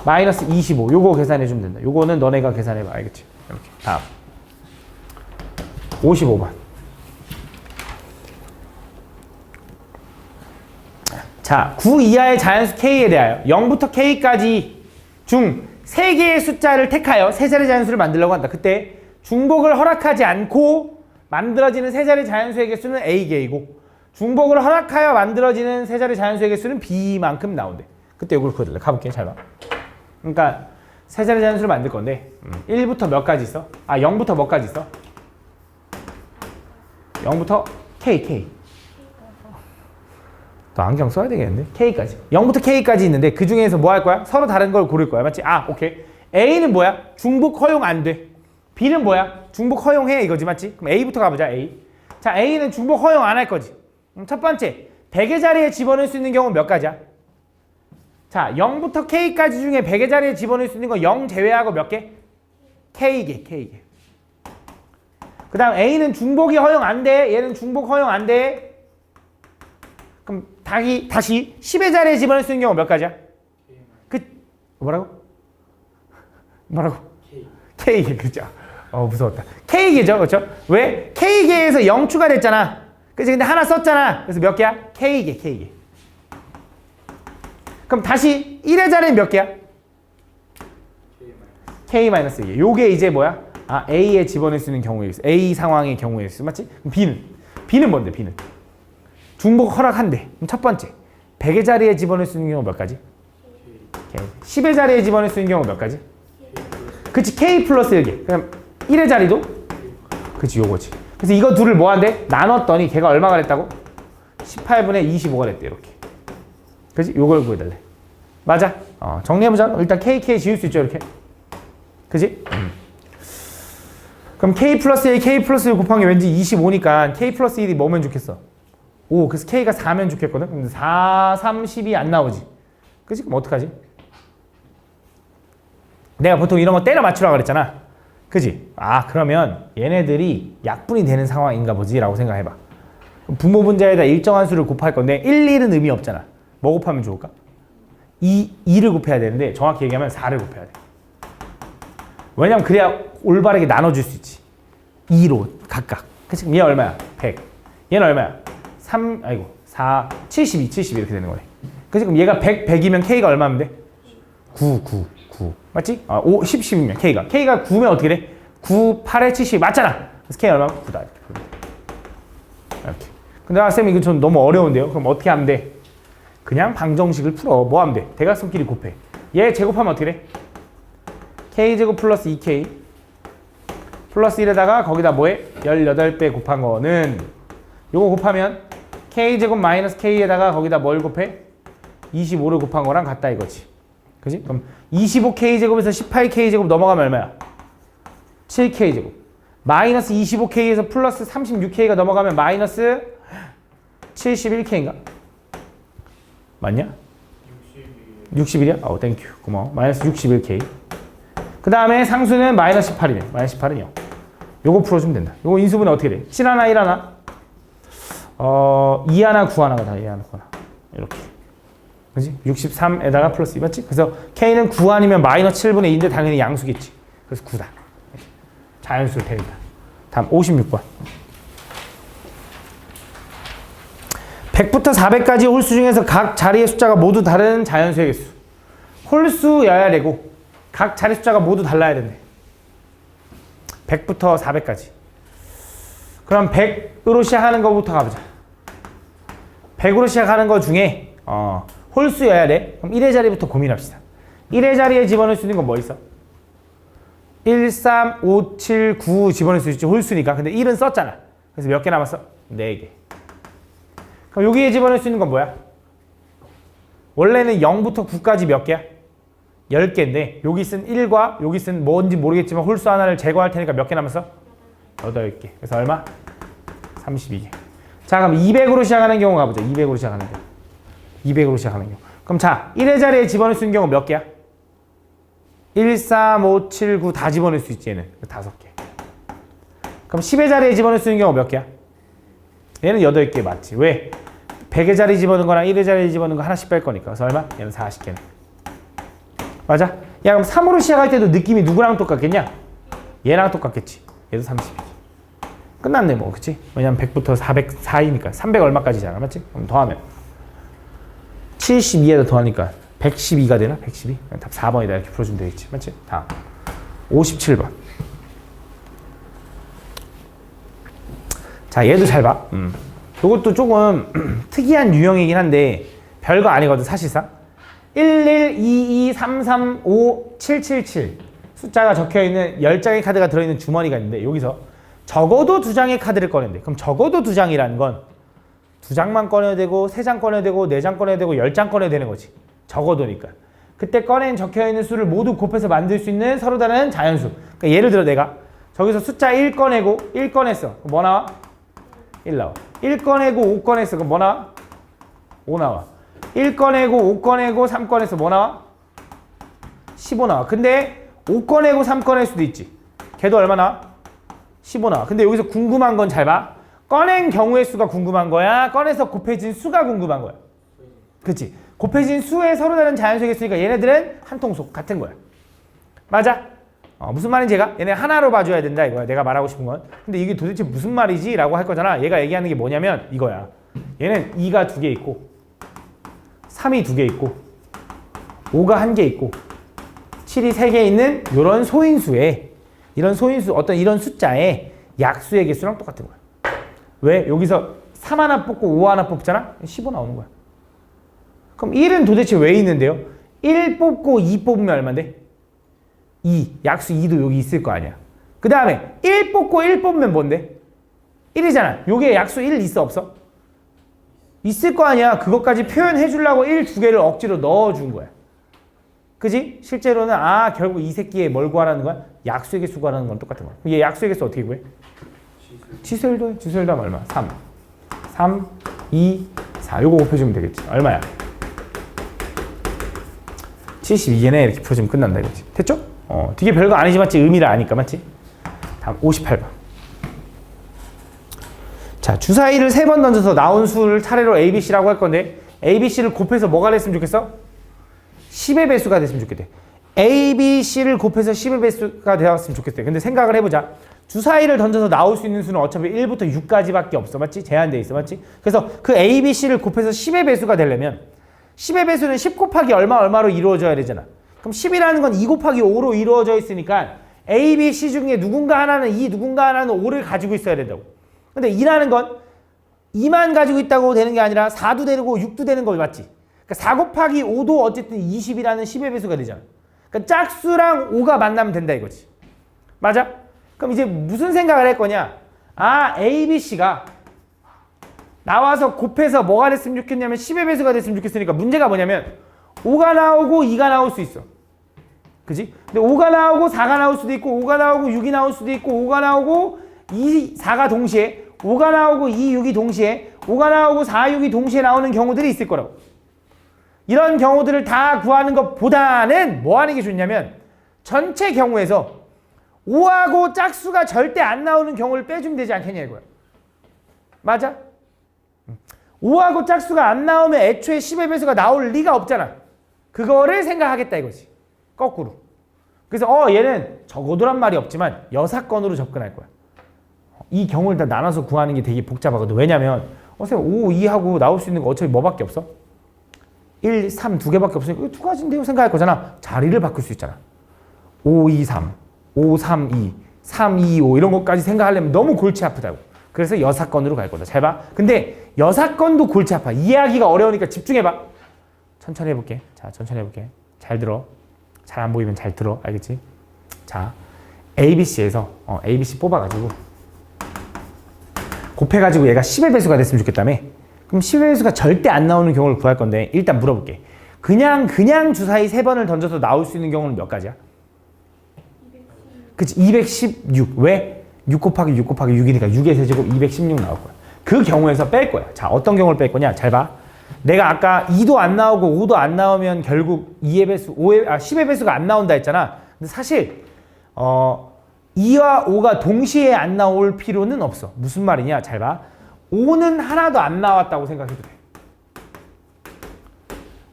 마이너스 25. 요거 계산해주면 된다. 요거는 너네가 계산해봐. 알겠지? 이렇게. 다음 55번. 자, 9 이하의 자연수 K에 대하여 0부터 K까지 중 3개의 숫자를 택하여 세 자리 자연수를 만들려고 한다. 그때 중복을 허락하지 않고 만들어지는 세 자리 자연수의 개수는 A개이고 중복을 허락하여 만들어지는 세 자리 자연수의 개수는 B만큼 나온대. 그때 이걸 그려달래. 가볼게. 잘 봐. 그러니까 세 자리 자연수를 만들 건데 1부터 몇 가지 있어? 0부터 몇 가지 있어? 0부터 K. 너 안경 써야 되겠는데? K까지. 0부터 K까지 있는데 그 중에서 뭐 할 거야? 서로 다른 걸 고를 거야. 맞지? 오케이. A는 뭐야? 중복 허용 안 돼. B는 뭐야? 중복 허용해 이거지 맞지? 그럼 A부터 가보자. A. 자 A는 중복 허용 안 할 거지. 첫 번째 100의 자리에 집어넣을 수 있는 경우는 몇 가지야? 자 0부터 K까지 중에 100의 자리에 집어넣을 수 있는 거 0 제외하고 몇 개? K개. 그 다음 A는 중복이 허용 안 돼. 얘는 중복 허용 안 돼. 그럼 다시 10의 자리에 집어넣을 수 있는 경우 몇 가지야? 뭐라고? K개. 그죠? 무서웠다. K개죠. 그렇죠? 왜? K개에서 0 추가됐잖아. 그치? 근데 하나 썼잖아. 그래서 몇 개야? K개. 그럼 다시 1의 자리는 몇 개야? K-1개. 요게 이제 뭐야? A에 집어넣을 수 있는 경우에 있어. A 상황의 경우에 있어. 맞지? 그럼 B는 뭔데? B는 중복 허락한대. 그럼 첫 번째 100의 자리에 집어넣을 수 있는 경우 몇 가지? 10의 자리에 집어넣을 수 있는 경우 몇 가지? 그치? K 플러스 1개. 그럼 1의 자리도? 그치 요거지. 그래서 이거 둘을 뭐 한대? 나눴더니 걔가 얼마가 됐다고? 18분의 25가 됐대 이렇게. 그치? 요걸 구해달래. 맞아. 정리해보자. 일단 KK 지울 수 있죠 이렇게. 그치? 그럼 K 플러스 1, K 플러스 1 곱한 게 왠지 25니까 K 플러스 1이 뭐면 좋겠어? 5. 그래서 K가 4면 좋겠거든? 근데 4, 3, 10이 안 나오지. 그치? 그럼 어떡하지? 내가 보통 이런 거 때려 맞추라고 그랬잖아. 그지? 그러면 얘네들이 약분이 되는 상황인가 보지 라고 생각해봐. 부모 분자에다 일정한 수를 곱할 건데 1, 1은 의미 없잖아. 뭐 곱하면 좋을까? 2를 곱해야 되는데 정확히 얘기하면 4를 곱해야 돼. 왜냐면 그래야 올바르게 나눠줄 수 있지. 2로 각각. 그치? 얘 얼마야? 100. 얘는 얼마야? 4, 72 이렇게 되는 거네. 그치? 그럼 얘가 100이면 K가 얼마면 돼? 9. 맞지? 5, 10이면 K가 9면 어떻게 돼? 9, 8에 70 맞잖아. 그래서 K 얼마면 9다. 이렇게. 근데 쌤 이거 좀 너무 어려운데요? 그럼 어떻게 하면 돼? 그냥 방정식을 풀어. 뭐 하면 돼? 대각선끼리 곱해. 얘 제곱하면 어떻게 돼? K제곱 플러스 2K 플러스 1에다가 거기다 뭐해? 18배 곱한 거는 요거 곱하면 K제곱 마이너스 K에다가 거기다 뭘 곱해? 25를 곱한 거랑 같다 이거지. 그지? 그럼 25K제곱에서 18K제곱 넘어가면 얼마야? 7K제곱. 마이너스 25K에서 플러스 36K가 넘어가면 마이너스 71K인가? 맞냐? 61이야? 땡큐. 고마워. 마이너스 61K. 그 다음에 상수는 마이너스 18이네. 마이너스 18은 0. 요거 풀어주면 된다. 요거 인수분해 어떻게 돼? 7 하나 1 하나? 2 하나 9 하나가 다 2 하나 9 하나. 이렇게. 그지? 63에다가 플러스 2 맞지? 그래서 K는 9 아니면 마이너스 7분의 2인데 당연히 양수겠지. 그래서 9다. 자연수를 데린다. 다음 56번. 100부터 400까지 홀수 중에서 각 자리의 숫자가 모두 다른 자연수의 개수. 홀수여야 되고 각 자리 숫자가 모두 달라야 된대. 100부터 400까지. 그럼 100으로 시작하는 거부터 가보자. 100으로 시작하는 거 중에 홀수여야 돼. 그럼 1의 자리부터 고민합시다. 1의 자리에 집어넣을 수 있는 건 뭐 있어? 1, 3, 5, 7, 9 집어넣을 수 있지. 홀수니까. 근데 1은 썼잖아. 그래서 몇 개 남았어? 4개. 그럼 여기에 집어넣을 수 있는 건 뭐야? 원래는 0부터 9까지 몇 개야? 10개인데 여기 쓴 1과 여기 쓴 뭔지 모르겠지만 홀수 하나를 제거할 테니까 몇 개 남았어? 8개. 그래서 얼마? 32개. 자 그럼 200으로 시작하는 경우 가보자. 200으로 시작하는 경우. 200으로 시작하는 경우. 그럼 자 1의 자리에 집어넣을 수 있는 경우 몇 개야? 1, 3, 5, 7, 9 다 집어넣을 수 있지 얘는. 5개. 그럼 10의 자리에 집어넣을 수 있는 경우 몇 개야? 얘는 8개 맞지. 왜? 100의 자리 집어넣은 거랑 1의 자리에 집어넣은 거 하나씩 뺄 거니까. 그래서 얼마? 얘는 40개네. 맞아? 야 그럼 3으로 시작할 때도 느낌이 누구랑 똑같겠냐? 얘랑 똑같겠지. 얘도 32개. 끝났네 뭐 그치? 왜냐면 100부터 400 사이니까 300 얼마까지잖아 맞지? 그럼 더하면 72에다 더하니까 112가 되나? 112? 답 4번이다 이렇게 풀어주면 되겠지 맞지? 다음 57번. 자 얘도 잘 봐. 이것도 조금 특이한 유형이긴 한데 별거 아니거든 사실상. 11, 22, 33, 5, 777 숫자가 적혀있는 10장의 카드가 들어있는 주머니가 있는데 여기서 적어도 2장의 카드를 꺼낸대. 그럼 적어도 2장이라는 건 2장만 꺼내야 되고 3장 꺼내야 되고 4장 꺼내야 되고 10장 꺼내야 되는 거지. 적어도니까. 그때 꺼낸 적혀있는 수를 모두 곱해서 만들 수 있는 서로 다른 자연수. 그러니까 예를 들어 내가 저기서 숫자 1 꺼내고 1 꺼냈어. 그럼 뭐 나와? 1 나와. 1 꺼내고 5 꺼냈어. 그럼 뭐 나와? 5 나와. 1 꺼내고 5 꺼내고 3 꺼냈어. 뭐 나와? 15 나와. 근데 5 꺼내고 3 꺼낼 수도 있지. 걔도 얼마 나와? 15 나와. 근데 여기서 궁금한 건 잘 봐. 꺼낸 경우의 수가 궁금한 거야? 꺼내서 곱해진 수가 궁금한 거야? 그치? 곱해진 수에 서로 다른 자연수가 있으니까 얘네들은 한 통속 같은 거야. 맞아? 무슨 말인지 얘네 하나로 봐줘야 된다 이거야. 내가 말하고 싶은 건. 근데 이게 도대체 무슨 말이지? 라고 할 거잖아. 얘가 얘기하는 게 뭐냐면 이거야. 얘는 2가 2개 있고 3이 2개 있고 5가 1개 있고 7이 3개 있는 이런 소인수에 이런 소인수 어떤 이런 숫자에 약수의 개수랑 똑같은 거야. 왜? 여기서 3 하나 뽑고 5 하나 뽑잖아? 15 나오는 거야. 그럼 1은 도대체 왜 있는데요? 1 뽑고 2 뽑으면 얼마인데? 2. 약수 2도 여기 있을 거 아니야. 그 다음에 1 뽑고 1 뽑으면 뭔데? 1이잖아. 요게 약수 1 있어 없어? 있을 거 아니야. 그것까지 표현해 주려고 1 2개를 억지로 넣어준 거야. 그지? 실제로는 결국 이 새끼에 뭘 구하라는 거야? 약수의 개수 구하라는 건 똑같은 거야. 얘 약수의 개수 어떻게 구해? 치수열도 해. 치수열도 하면 얼마? 3. 3, 2, 4. 요거 곱해주면 되겠지. 얼마야? 72개네. 이렇게 풀어주면 끝난다 이거지. 됐죠? 되게 별거 아니지 맞지? 의미를 아니까 맞지? 다음 58번. 자, 주사위를 3번 던져서 나온 수를 차례로 A, B, C라고 할 건데 A, B, C를 곱해서 뭐가 됐으면 좋겠어? 10의 배수가 됐으면 좋겠대. A, B, C를 곱해서 10의 배수가 되었으면 좋겠대. 근데 생각을 해보자. 주사위를 던져서 나올 수 있는 수는 어차피 1부터 6까지밖에 없어. 맞지? 제한돼 있어. 맞지? 그래서 그 A, B, C를 곱해서 10의 배수가 되려면 10의 배수는 10 곱하기 얼마로 이루어져야 되잖아. 그럼 10이라는 건 2 곱하기 5로 이루어져 있으니까 A, B, C 중에 누군가 하나는 2, 누군가 하나는 5를 가지고 있어야 된다고. 근데 2라는 건 2만 가지고 있다고 되는 게 아니라 4도 되고 6도 되는 거 맞지? 그러니까 4 곱하기 5도 어쨌든 20이라는 10의 배수가 되잖아. 그러니까 짝수랑 5가 만나면 된다 이거지. 맞아? 그럼 이제 무슨 생각을 할 거냐? A, B, C가 나와서 곱해서 뭐가 됐으면 좋겠냐면 10의 배수가 됐으면 좋겠으니까 문제가 뭐냐면 5가 나오고 2가 나올 수 있어. 그지? 근데 5가 나오고 4가 나올 수도 있고 5가 나오고 6이 나올 수도 있고 5가 나오고 2, 4가 동시에 5가 나오고 2, 6이 동시에 5가 나오고 4, 6이 동시에 나오는 경우들이 있을 거라고. 이런 경우들을 다 구하는 것보다는 뭐 하는 게 좋냐면 전체 경우에서 5하고 짝수가 절대 안 나오는 경우를 빼주면 되지 않겠냐 이거야. 맞아? 5하고 짝수가 안 나오면 애초에 10의 배수가 나올 리가 없잖아. 그거를 생각하겠다 이거지. 거꾸로. 그래서 얘는 적어도란 말이 없지만 여사건으로 접근할 거야. 이 경우를 다 나눠서 구하는 게 되게 복잡하거든. 왜냐면 선생님 5, 2하고 나올 수 있는 거 어차피 뭐밖에 없어? 1, 3 두 개밖에 없으니까 두 가지인데요 생각할 거잖아. 자리를 바꿀 수 있잖아. 5, 2, 3, 5, 3, 2, 3, 2, 5 이런 것까지 생각하려면 너무 골치 아프다고. 그래서 여사건으로 갈 거다. 잘 봐. 근데 여사건도 골치 아파. 이해하기가 어려우니까 집중해봐. 천천히 해볼게. 자, 천천히 해볼게. 잘 들어. 잘 안 보이면 잘 들어. 알겠지? 자, ABC에서 ABC 뽑아가지고 곱해가지고 얘가 10의 배수가 됐으면 좋겠다며. 그럼 10의 배수가 절대 안 나오는 경우를 구할 건데 일단 물어볼게. 그냥 주사위 3번을 던져서 나올 수 있는 경우는 몇 가지야? 그치? 216. 왜? 6 곱하기 6 곱하기 6이니까 6의 세제곱 216 나올 거야. 그 경우에서 뺄 거야. 자, 어떤 경우를 뺄 거냐? 잘 봐. 내가 아까 2도 안 나오고 5도 안 나오면 결국 2의 배수, 10의 배수가 안 나온다 했잖아. 근데 사실 2와 5가 동시에 안 나올 필요는 없어. 무슨 말이냐? 잘 봐. 5는 하나도 안 나왔다고 생각해도 돼.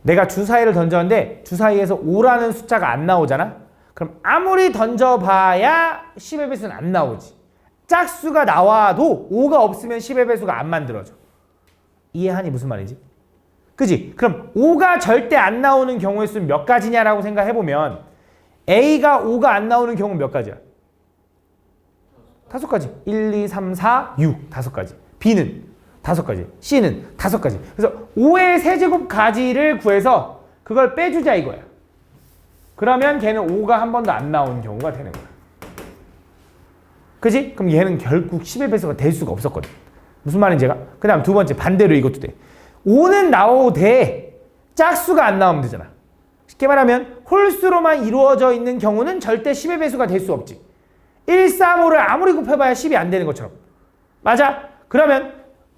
내가 주사위를 던졌는데 주사위에서 5라는 숫자가 안 나오잖아? 그럼 아무리 던져봐야 10의 배수는 안 나오지. 짝수가 나와도 5가 없으면 10의 배수가 안 만들어져. 이해하니 무슨 말이지? 그지? 그럼 5가 절대 안 나오는 경우의 수는 몇 가지냐라고 생각해보면 A가 5가 안 나오는 경우는 몇 가지야? 5가지. 1, 2, 3, 4, 6. 5가지. B는 5가지. C는 5가지. 그래서 5의 세제곱 가지를 구해서 그걸 빼주자 이거야. 그러면 걔는 5가 한 번도 안 나오는 경우가 되는 거야. 그지? 그럼 얘는 결국 10의 배수가 될 수가 없었거든. 무슨 말인지 제가? 그 다음 두 번째 반대로 이것도 돼. 5는 나오되 짝수가 안 나오면 되잖아. 쉽게 말하면 홀수로만 이루어져 있는 경우는 절대 10의 배수가 될 수 없지. 135를 아무리 곱해봐야 10이 안 되는 것처럼. 맞아? 그러면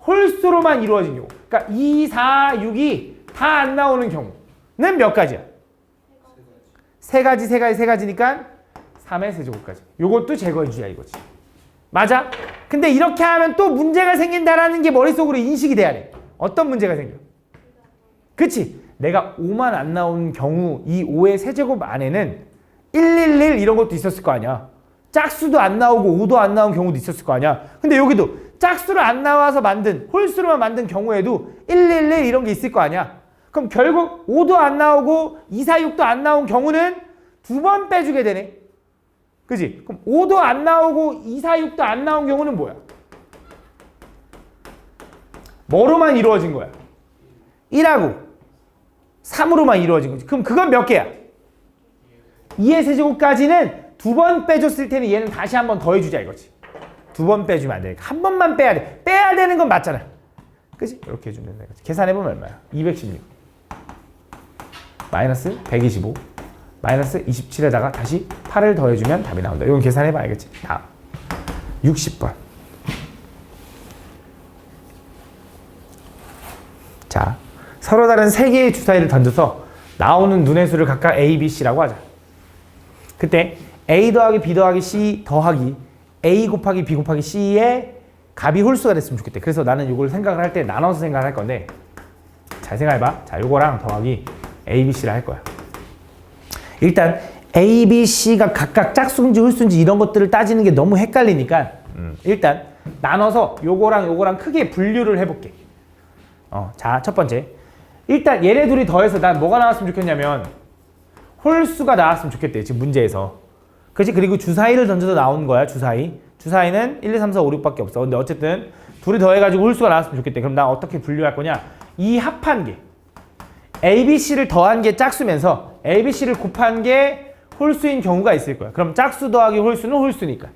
홀수로만 이루어진 경우. 그러니까 2, 4, 6이 다 안 나오는 경우는 몇 가지야? 세 가지니까 3의 세제곱까지. 요것도 제거해주자 이거지. 맞아? 근데 이렇게 하면 또 문제가 생긴다라는 게 머릿속으로 인식이 돼야 돼. 어떤 문제가 생겨? 그치? 내가 5만 안 나오는 경우 이 5의 세제곱 안에는 111 이런 것도 있었을 거 아니야. 짝수도 안 나오고 5도 안 나온 경우도 있었을 거 아니야. 근데 여기도 짝수를 안 나와서 만든 홀수로만 만든 경우에도 111 이런 게 있을 거 아니야. 그럼 결국 5도 안 나오고 2, 4, 6도 안 나온 경우는 두 번 빼주게 되네. 그지? 그럼 5도 안 나오고 2, 4, 6도 안 나온 경우는 뭐야? 뭐로만 이루어진 거야? 1하고 3으로만 이루어진 거지. 그럼 그건 몇 개야? 2의 세제곱까지는 두 번 빼줬을 테니 얘는 다시 한 번 더 해주자 이거지. 두 번 빼주면 안 되니까 한 번만 빼야 돼. 빼야 되는 건 맞잖아. 그치? 이렇게 해주면 된다 이거지. 계산해보면 얼마야? 216 마이너스 125 마이너스 27에다가 다시 8을 더해주면 답이 나온다. 이건 계산해봐 알겠지? 다음 60번. 자, 서로 다른 세 개의 주사위를 던져서 나오는 눈의 수를 각각 A, B, C라고 하자. 그때 A 더하기 B 더하기 C 더하기 A 곱하기 B 곱하기 C의 값이 홀수가 됐으면 좋겠대. 그래서 나는 이걸 생각을 할 때 나눠서 생각을 할 건데 잘 생각해봐. 자, 요거랑 더하기 A, B, C를 할 거야. 일단 A, B, C가 각각 짝수인지 홀수인지 이런 것들을 따지는 게 너무 헷갈리니까 일단 나눠서 요거랑 크게 분류를 해볼게. 자, 첫 번째. 일단 얘네 둘이 더해서 난 뭐가 나왔으면 좋겠냐면 홀수가 나왔으면 좋겠대. 지금 문제에서. 그렇지? 그리고 주사위를 던져서 나온 거야. 주사위는 1, 2, 3, 4, 5, 6밖에 없어. 근데 어쨌든 둘이 더해가지고 홀수가 나왔으면 좋겠대. 그럼 나 어떻게 분류할 거냐? 이 합한 게 A, B, C를 더한 게 짝수면서 A, B, C를 곱한 게 홀수인 경우가 있을 거야. 그럼 짝수 더하기 홀수는 홀수니까.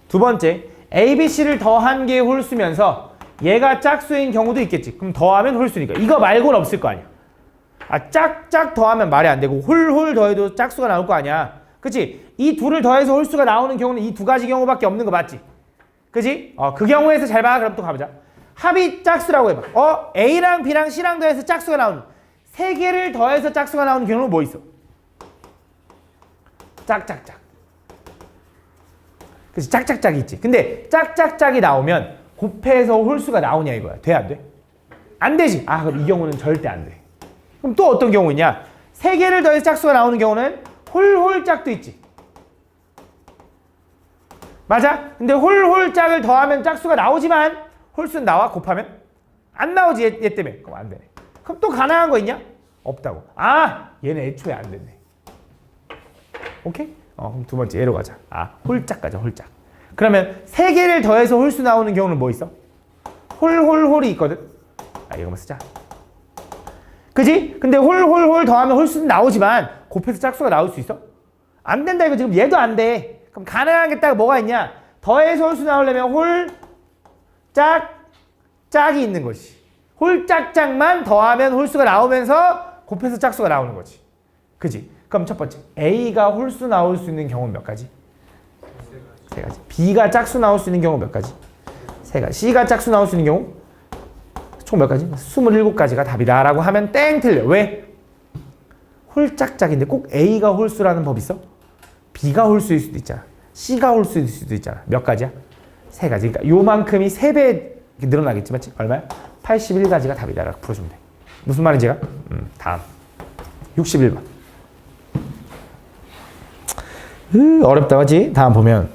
두 번째, A, B, C를 더한 게 홀수면서 얘가 짝수인 경우도 있겠지. 그럼 더하면 홀수니까. 이거 말고는 없을 거 아니야. 짝짝 더하면 말이 안 되고 홀 더해도 짝수가 나올 거 아니야. 그치? 이 둘을 더해서 홀수가 나오는 경우는 이 두 가지 경우밖에 없는 거 맞지? 그치? 그 경우에서 잘 봐. 그럼 또 가보자. 합이 짝수라고 해봐. A랑 B랑 C랑 더해서 짝수가 나오는 세 개를 더해서 짝수가 나오는 경우는 뭐 있어? 짝짝짝. 그치? 짝짝짝이 있지. 근데 짝짝짝이 나오면 곱해서 홀수가 나오냐 이거야. 돼? 안 돼? 안 되지. 그럼 이 경우는 절대 안 돼. 그럼 또 어떤 경우 있냐? 세 개를 더해서 짝수가 나오는 경우는 홀짝도 있지. 맞아? 근데 홀짝을 더하면 짝수가 나오지만 홀수는 나와? 곱하면? 안 나오지 얘 때문에. 그럼 안 되네. 그럼 또 가능한 거 있냐? 없다고. 얘는 애초에 안 됐네. 오케이? 그럼 두 번째 얘로 가자. 홀짝 가자. 홀짝. 그러면 세 개를 더해서 홀수 나오는 경우는 뭐 있어? 홀이 있거든. 이거만 쓰자. 그지? 근데 홀 더하면 홀수는 나오지만 곱해서 짝수가 나올 수 있어? 안 된다 이거 지금 얘도 안 돼. 그럼 가능한 게 딱 뭐가 있냐? 더해서 홀수 나오려면 짝이 있는 거지. 홀짝짝만 더하면 홀수가 나오면서 곱해서 짝수가 나오는 거지. 그지? 그럼 첫 번째 A가 홀수 나올 수 있는 경우는 몇 가지? 세 가지. B가 짝수 나올 수 있는 경우 몇 가지? 세 가지. C가 짝수 나올 수 있는 경우 총 몇 가지? 27가지가 답이다 라고 하면 땡 틀려. 왜? 홀짝짝인데 꼭 A가 홀수라는 법 있어? B가 홀수일 수도 있잖아. C가 홀수일 수도 있잖아. 몇 가지야? 세 가지. 그러니까 요만큼이 3배 늘어나겠지. 맞지? 얼마야? 81가지가 답이다 라고 풀어주면 돼. 무슨 말인지가? 다음 61번. 어렵다 그치? 다음 보면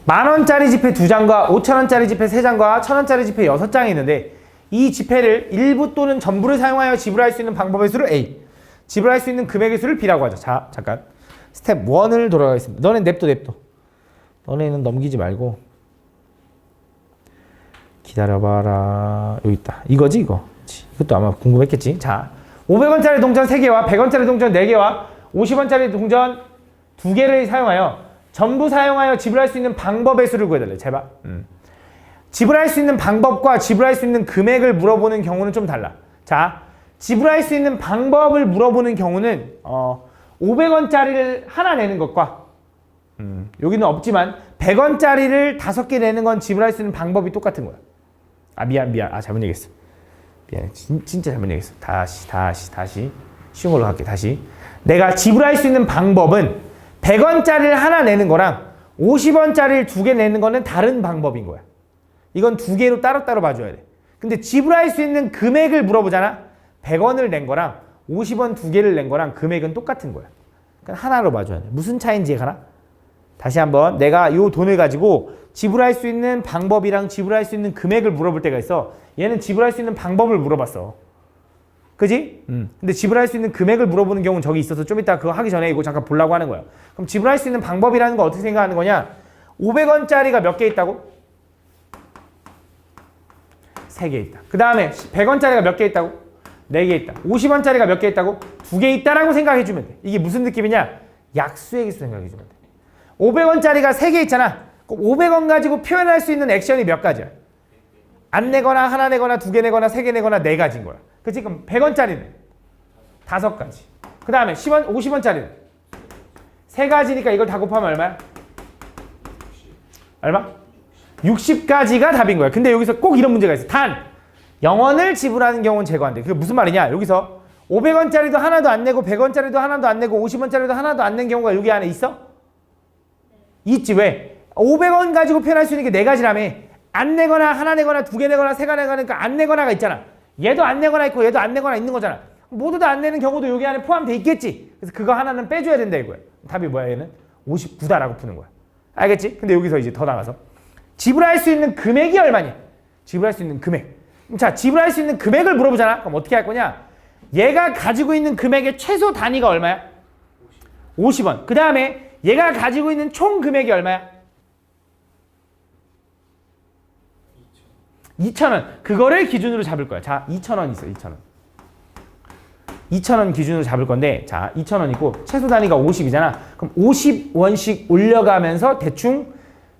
10,000원짜리 지폐 2장과 5,000원짜리 지폐 3장과 1,000원짜리 지폐 6장이 있는데 이 지폐를 일부 또는 전부를 사용하여 지불할 수 있는 방법의 수를 A, 지불할 수 있는 금액의 수를 B라고 하죠. 자, 잠깐 스텝 1을 돌아가겠습니다. 너네 냅둬. 너네는 넘기지 말고 기다려봐라. 여기 있다. 이거지 이거. 이것도 아마 궁금했겠지. 자, 500원짜리 동전 3개와 100원짜리 동전 4개와 50원짜리 동전 2개를 사용하여 전부 사용하여 지불할 수 있는 방법의 수를 구해달래. 잘 봐. 지불할 수 있는 방법과 지불할 수 있는 금액을 물어보는 경우는 좀 달라. 자, 지불할 수 있는 방법을 물어보는 경우는 500원짜리를 하나 내는 것과 여기는 없지만 100원짜리를 5개 내는 건 지불할 수 있는 방법이 똑같은 거야. 아 미안. 아 잘못 얘기했어. 미안해. 진짜 잘못 얘기했어. 다시. 쉬운 걸로 갈게. 다시. 내가 지불할 수 있는 방법은 100원짜리를 하나 내는 거랑 50원짜리를 2개 내는 거는 다른 방법인 거야. 이건 2개로 따로따로 봐줘야 돼. 근데 지불할 수 있는 금액을 물어보잖아. 100원을 낸 거랑 50원 2개를 낸 거랑 금액은 똑같은 거야. 그러니까 하나로 봐줘야 돼. 무슨 차이인지 가나? 다시 한번 내가 이 돈을 가지고 지불할 수 있는 방법이랑 지불할 수 있는 금액을 물어볼 때가 있어. 얘는 지불할 수 있는 방법을 물어봤어. 그지? 근데 지불할 수 있는 금액을 물어보는 경우는 저기 있어서 좀 이따 그거 하기 전에 이거 잠깐 보려고 하는 거야. 그럼 지불할 수 있는 방법이라는 거 어떻게 생각하는 거냐? 500원짜리가 몇 개 있다고? 3개 있다. 그 다음에 100원짜리가 몇 개 있다고? 4개 있다. 50원짜리가 몇 개 있다고? 2개 있다라고 생각해주면 돼. 이게 무슨 느낌이냐? 약수의 기수 생각해주면 돼. 500원짜리가 3개 있잖아. 그럼 500원 가지고 표현할 수 있는 액션이 몇 가지야? 안 내거나 하나 내거나 2개 내거나 3개 내거나 4가지인 거야. 그치? 그럼 100원짜리는 5가지. 그 다음에 10원, 50원짜리는 3가지니까 이걸 다 곱하면 얼마야? 얼마? 60가지가 답인 거야. 근데 여기서 꼭 이런 문제가 있어. 단 0원을 지불하는 경우는 제거한대. 그게 무슨 말이냐? 여기서 500원짜리도 하나도 안 내고 100원짜리도 하나도 안 내고 50원짜리도 하나도 안 낸 경우가 여기 안에 있어? 있지. 왜? 500원 가지고 표현할 수 있는 게 4가지라며. 안 내거나 하나 내거나 2개 내거나 3개 내거나 그러니까 안 내거나가 있잖아. 얘도 안 내거나 있고 얘도 안 내거나 있는 거잖아. 모두 다 안 내는 경우도 여기 안에 포함돼 있겠지. 그래서 그거 하나는 빼줘야 된다 이거야. 답이 뭐야 얘는? 59다라고 푸는 거야. 알겠지? 근데 여기서 이제 더 나가서 지불할 수 있는 금액이 얼마냐? 지불할 수 있는 금액. 자, 지불할 수 있는 금액을 물어보잖아. 그럼 어떻게 할 거냐? 얘가 가지고 있는 금액의 최소 단위가 얼마야? 50원. 그 다음에 얘가 가지고 있는 총 금액이 얼마야? 2,000원. 그거를 기준으로 잡을 거야. 자, 2,000원 있어. 2,000원. 2,000원 기준으로 잡을 건데 자, 2,000원이고 최소 단위가 50이잖아. 그럼 50원씩 올려가면서 대충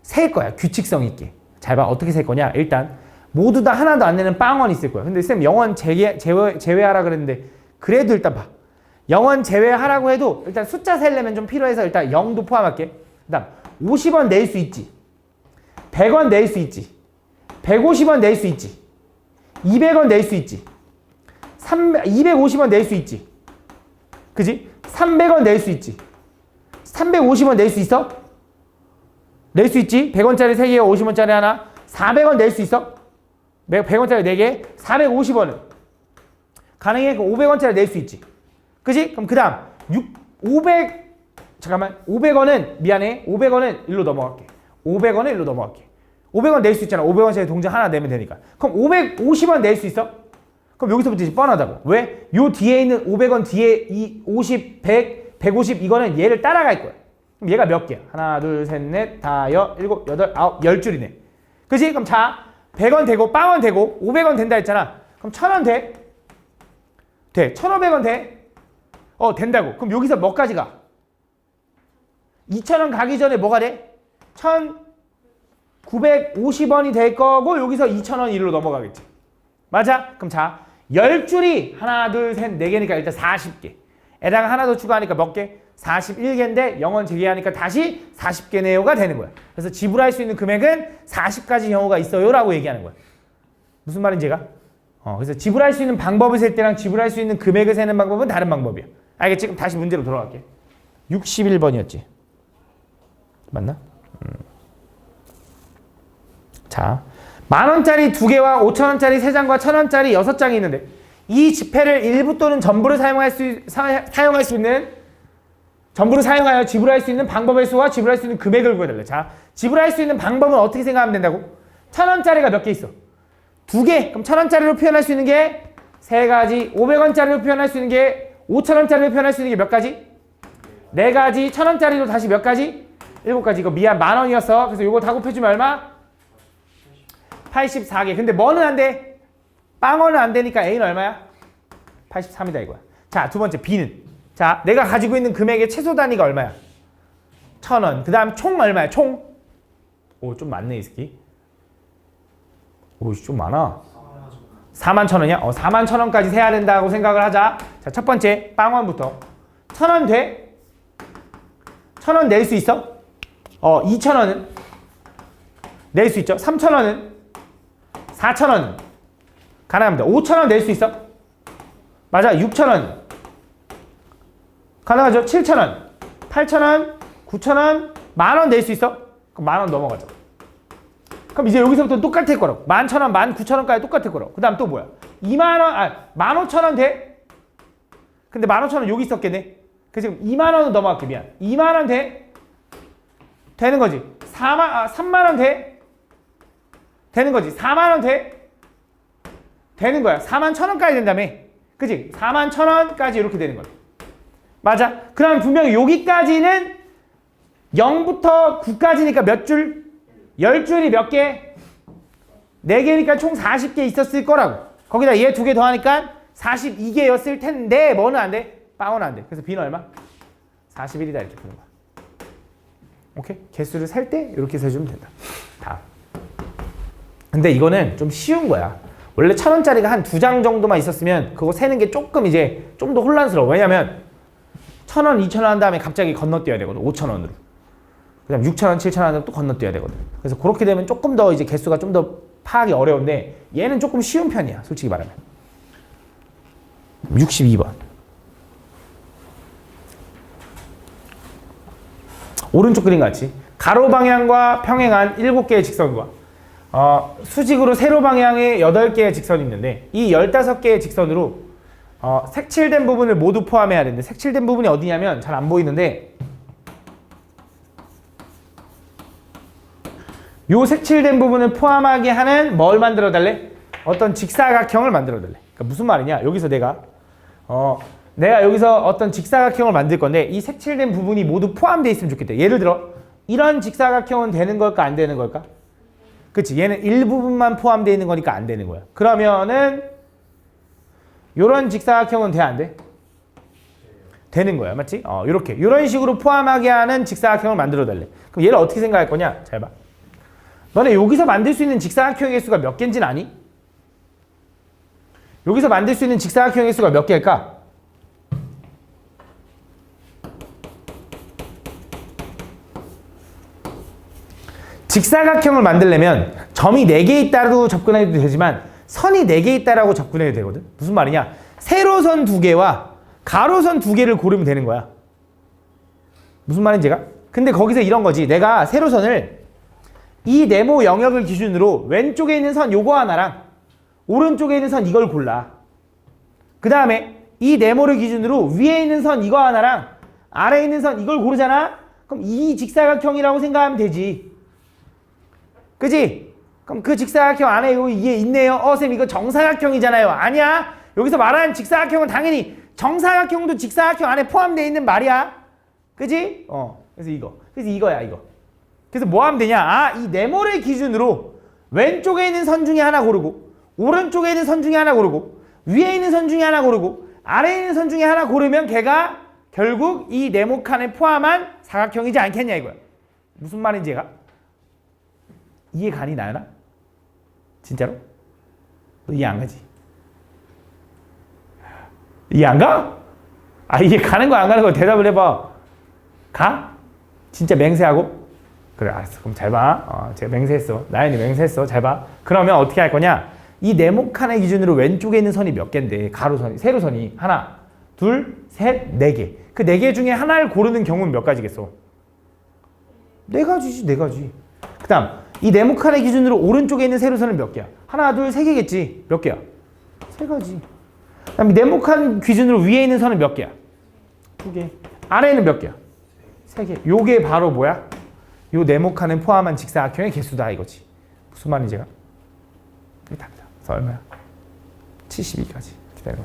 셀 거야. 규칙성 있게. 잘 봐. 어떻게 셀 거냐? 일단 모두 다 하나도 안 내는 빵원 있을 거야. 근데 쌤 0원 제외하라 그랬는데 그래도 일단 봐. 0원 제외하라고 해도 일단 숫자 셀려면 좀 필요해서 일단 0도 포함할게. 그 다음 50원 낼 수 있지. 100원 낼 수 있지. 150원 낼 수 있지. 200원 낼 수 있지. 250원 낼 수 있지. 그지? 300원 낼 수 있지. 350원 낼 수 있어? 낼 수 있지. 100원짜리 3개, 50원짜리 하나. 400원 낼 수 있어? 100원짜리 4개. 450원은 가능해. 그럼 500원짜리 낼 수 있지. 그지? 그럼 그 다음 500원은 미안해. 500원은 일로 넘어갈게. 500원은 일로 넘어갈게. 500원 낼 수 있잖아. 500원짜리 동전 하나 내면 되니까. 그럼 550원 낼 수 있어? 그럼 여기서부터 이제 뻔하다고. 왜? 요 뒤에 있는 500원 뒤에 이 50, 100, 150 이거는 얘를 따라갈 거야. 그럼 얘가 몇 개야? 하나, 둘, 셋, 넷, 다, 일곱, 여덟, 아홉, 10줄이네. 그지? 그럼 자, 100원 되고, 빵원 되고, 500원 된다 했잖아. 그럼 1,000원 돼? 돼. 1,500원 돼? 된다고. 그럼 여기서 뭐까지 가? 2,000원 가기 전에 뭐가 돼? 1,950원이 될 거고 여기서 2,000원 일로 넘어가겠지. 맞아? 그럼 자, 10줄이 하나, 둘, 셋, 4개니까 일단 40개. 에다가 하나 더 추가하니까 몇 개? 41개인데 0원 제기하니까 다시 40개네요가 되는 거야. 그래서 지불할 수 있는 금액은 40가지 경우가 있어요 라고 얘기하는 거야. 무슨 말인지 얘가? 그래서 지불할 수 있는 방법을 셀 때랑 지불할 수 있는 금액을 세는 방법은 다른 방법이야. 알겠지? 그럼 다시 문제로 돌아갈게. 61번이었지. 맞나? 자, 10,000원짜리 2개와 5,000원짜리 3장과 1,000원짜리 6장이 있는데 이 지폐를 일부 또는 전부를 사용할 수 있는 전부를 사용하여 지불할 수 있는 방법의 수와 지불할 수 있는 금액을 구해달래. 자, 지불할 수 있는 방법은 어떻게 생각하면 된다고? 1,000원짜리가 몇 개 있어? 2개. 그럼 1,000원짜리로 표현할 수 있는 게 3가지. 500원짜리로 표현할 수 있는 게 5,000원짜리로 표현할 수 있는 게 몇 가지? 4가지. 1,000원짜리로 다시 몇 가지? 7가지. 이거 미안 10,000원이었어. 그래서 이거 다 곱해주면 얼마? 84개. 근데 뭐는 안 돼? 빵원은 안 되니까 A는 얼마야? 83이다 이거야. 자, 두 번째 B는. 자, 내가 가지고 있는 금액의 최소 단위가 얼마야? 1,000원. 그 다음 총 얼마야? 총? 오, 좀 많네 이 새끼. 오, 좀 많아. 41,000원이야? 41,000원까지 세야 된다고 생각을 하자. 자, 첫 번째 빵원부터. 1,000원 돼? 1,000원 낼 수 있어? 2,000원은 낼 수 있죠. 3,000원은 4,000원 가능합니다. 5,000원 낼 수 있어? 맞아. 6,000원 가능하죠. 7,000원 8,000원 9,000원 만원 낼 수 있어? 그럼 만원 넘어가죠. 그럼 이제 여기서부터 똑같을 거라고. 11,000원 19,000원까지 똑같을 거라고. 그 다음 또 뭐야? 2만원 15,000원 돼? 근데 15,000원 여기 있었겠네. 그래서 지금 2만원은 넘어갈게. 미안. 2만원 돼? 되는 거지. 3만원 돼? 되는 거지. 4만원 돼? 되는 거야. 41,000원까지 된다며. 그치? 41,000원까지 이렇게 되는 거야. 맞아. 그럼 분명히 여기까지는 0부터 9까지니까 몇 줄? 10줄이 몇 개? 4개니까 총 40개 있었을 거라고. 거기다 얘 2개 더하니까 42개였을 텐데 뭐는 안 돼? 빵은 안 돼. 그래서 B는 얼마? 41이다 이렇게 푸는 거야. 오케이? 개수를 셀 때 이렇게 세주면 된다. 다음. 근데 이거는 좀 쉬운 거야. 원래 1,000원짜리가 한 2장 정도만 있었으면 그거 세는 게 조금 이제 좀 더 혼란스러워. 왜냐면 1,000원, 2,000원 한 다음에 갑자기 건너뛰어야 되거든. 5,000원으로. 그 다음 6,000원, 7,000원 하면 또 건너뛰어야 되거든. 그래서 그렇게 되면 조금 더 이제 개수가 좀 더 파악이 어려운데 얘는 조금 쉬운 편이야. 솔직히 말하면. 62번. 오른쪽 그림 같이 가로 방향과 평행한 7개의 직선과 수직으로 세로 방향의 8개의 직선이 있는데 이 15개의 직선으로 색칠된 부분을 모두 포함해야 되는데 색칠된 부분이 어디냐면 잘 안 보이는데 요 색칠된 부분을 포함하게 하는 뭘 만들어 달래? 어떤 직사각형을 만들어 달래. 그러니까 무슨 말이냐? 여기서 내가 여기서 어떤 직사각형을 만들 건데 이 색칠된 부분이 모두 포함되어 있으면 좋겠다. 예를 들어 이런 직사각형은 되는 걸까 안 되는 걸까? 그치? 얘는 일부분만 포함되어 있는 거니까 안 되는 거야. 그러면은 요런 직사각형은 돼 안 돼? 되는 거야. 맞지? 요렇게 요런 식으로 포함하게 하는 직사각형을 만들어 달래. 그럼 얘를 어떻게 생각할 거냐? 잘 봐. 너네 여기서 만들 수 있는 직사각형의 개수가 몇 개인지는 아니? 여기서 만들 수 있는 직사각형의 개수가 몇 개일까? 직사각형을 만들려면 점이 4개 있다고 접근해도 되지만 선이 4개 있다라고 접근해도 되거든. 무슨 말이냐? 세로선 2개와 가로선 2개를 고르면 되는 거야. 무슨 말인지 제가? 근데 거기서 이런 거지. 내가 세로선을 이 네모 영역을 기준으로 왼쪽에 있는 선 요거 하나랑 오른쪽에 있는 선 이걸 골라. 그 다음에 이 네모를 기준으로 위에 있는 선 이거 하나랑 아래에 있는 선 이걸 고르잖아? 그럼 이 직사각형이라고 생각하면 되지. 그지? 그럼 그 직사각형 안에 이게 있네요. 쌤 이거 정사각형이잖아요. 아니야. 여기서 말하는 직사각형은 당연히 정사각형도 직사각형 안에 포함되어 있는 말이야. 그지? 그래서 이거. 그래서 이거야 이거. 그래서 뭐 하면 되냐? 이 네모를 기준으로 왼쪽에 있는 선 중에 하나 고르고 오른쪽에 있는 선 중에 하나 고르고 위에 있는 선 중에 하나 고르고 아래에 있는 선 중에 하나 고르면 걔가 결국 이 네모칸에 포함한 사각형이지 않겠냐 이거야. 무슨 말인지 얘가? 이해 가니 나연아? 진짜로? 너 이해 안 가지? 이해 안 가? 이해 가는 거 안 가는 거 대답을 해봐. 가? 진짜 맹세하고? 그래 알았어. 그럼 잘 봐. 제가 맹세했어. 나연이 맹세했어. 잘 봐. 그러면 어떻게 할 거냐? 이 네모칸의 기준으로 왼쪽에 있는 선이 몇 개인데 가로선이 세로선이 하나 둘 셋 네 개. 그 4개 중에 하나를 고르는 경우는 몇 가지겠어? 4가지지 4가지. 그 다음 이 네모칸의 기준으로 오른쪽에 있는 세로선은 몇 개야? 하나 둘 세 개겠지. 몇 개야? 3가지. 그 다음 이 네모칸 기준으로 위에 있는 선은 몇 개야? 2개. 아래에는 몇 개야? 3개. 요게 바로 뭐야? 요 네모칸을 포함한 직사각형의 개수다 이거지. 무슨 말인지 제가? 이게 답이다. 그래서 얼마야? 72까지. 기다려.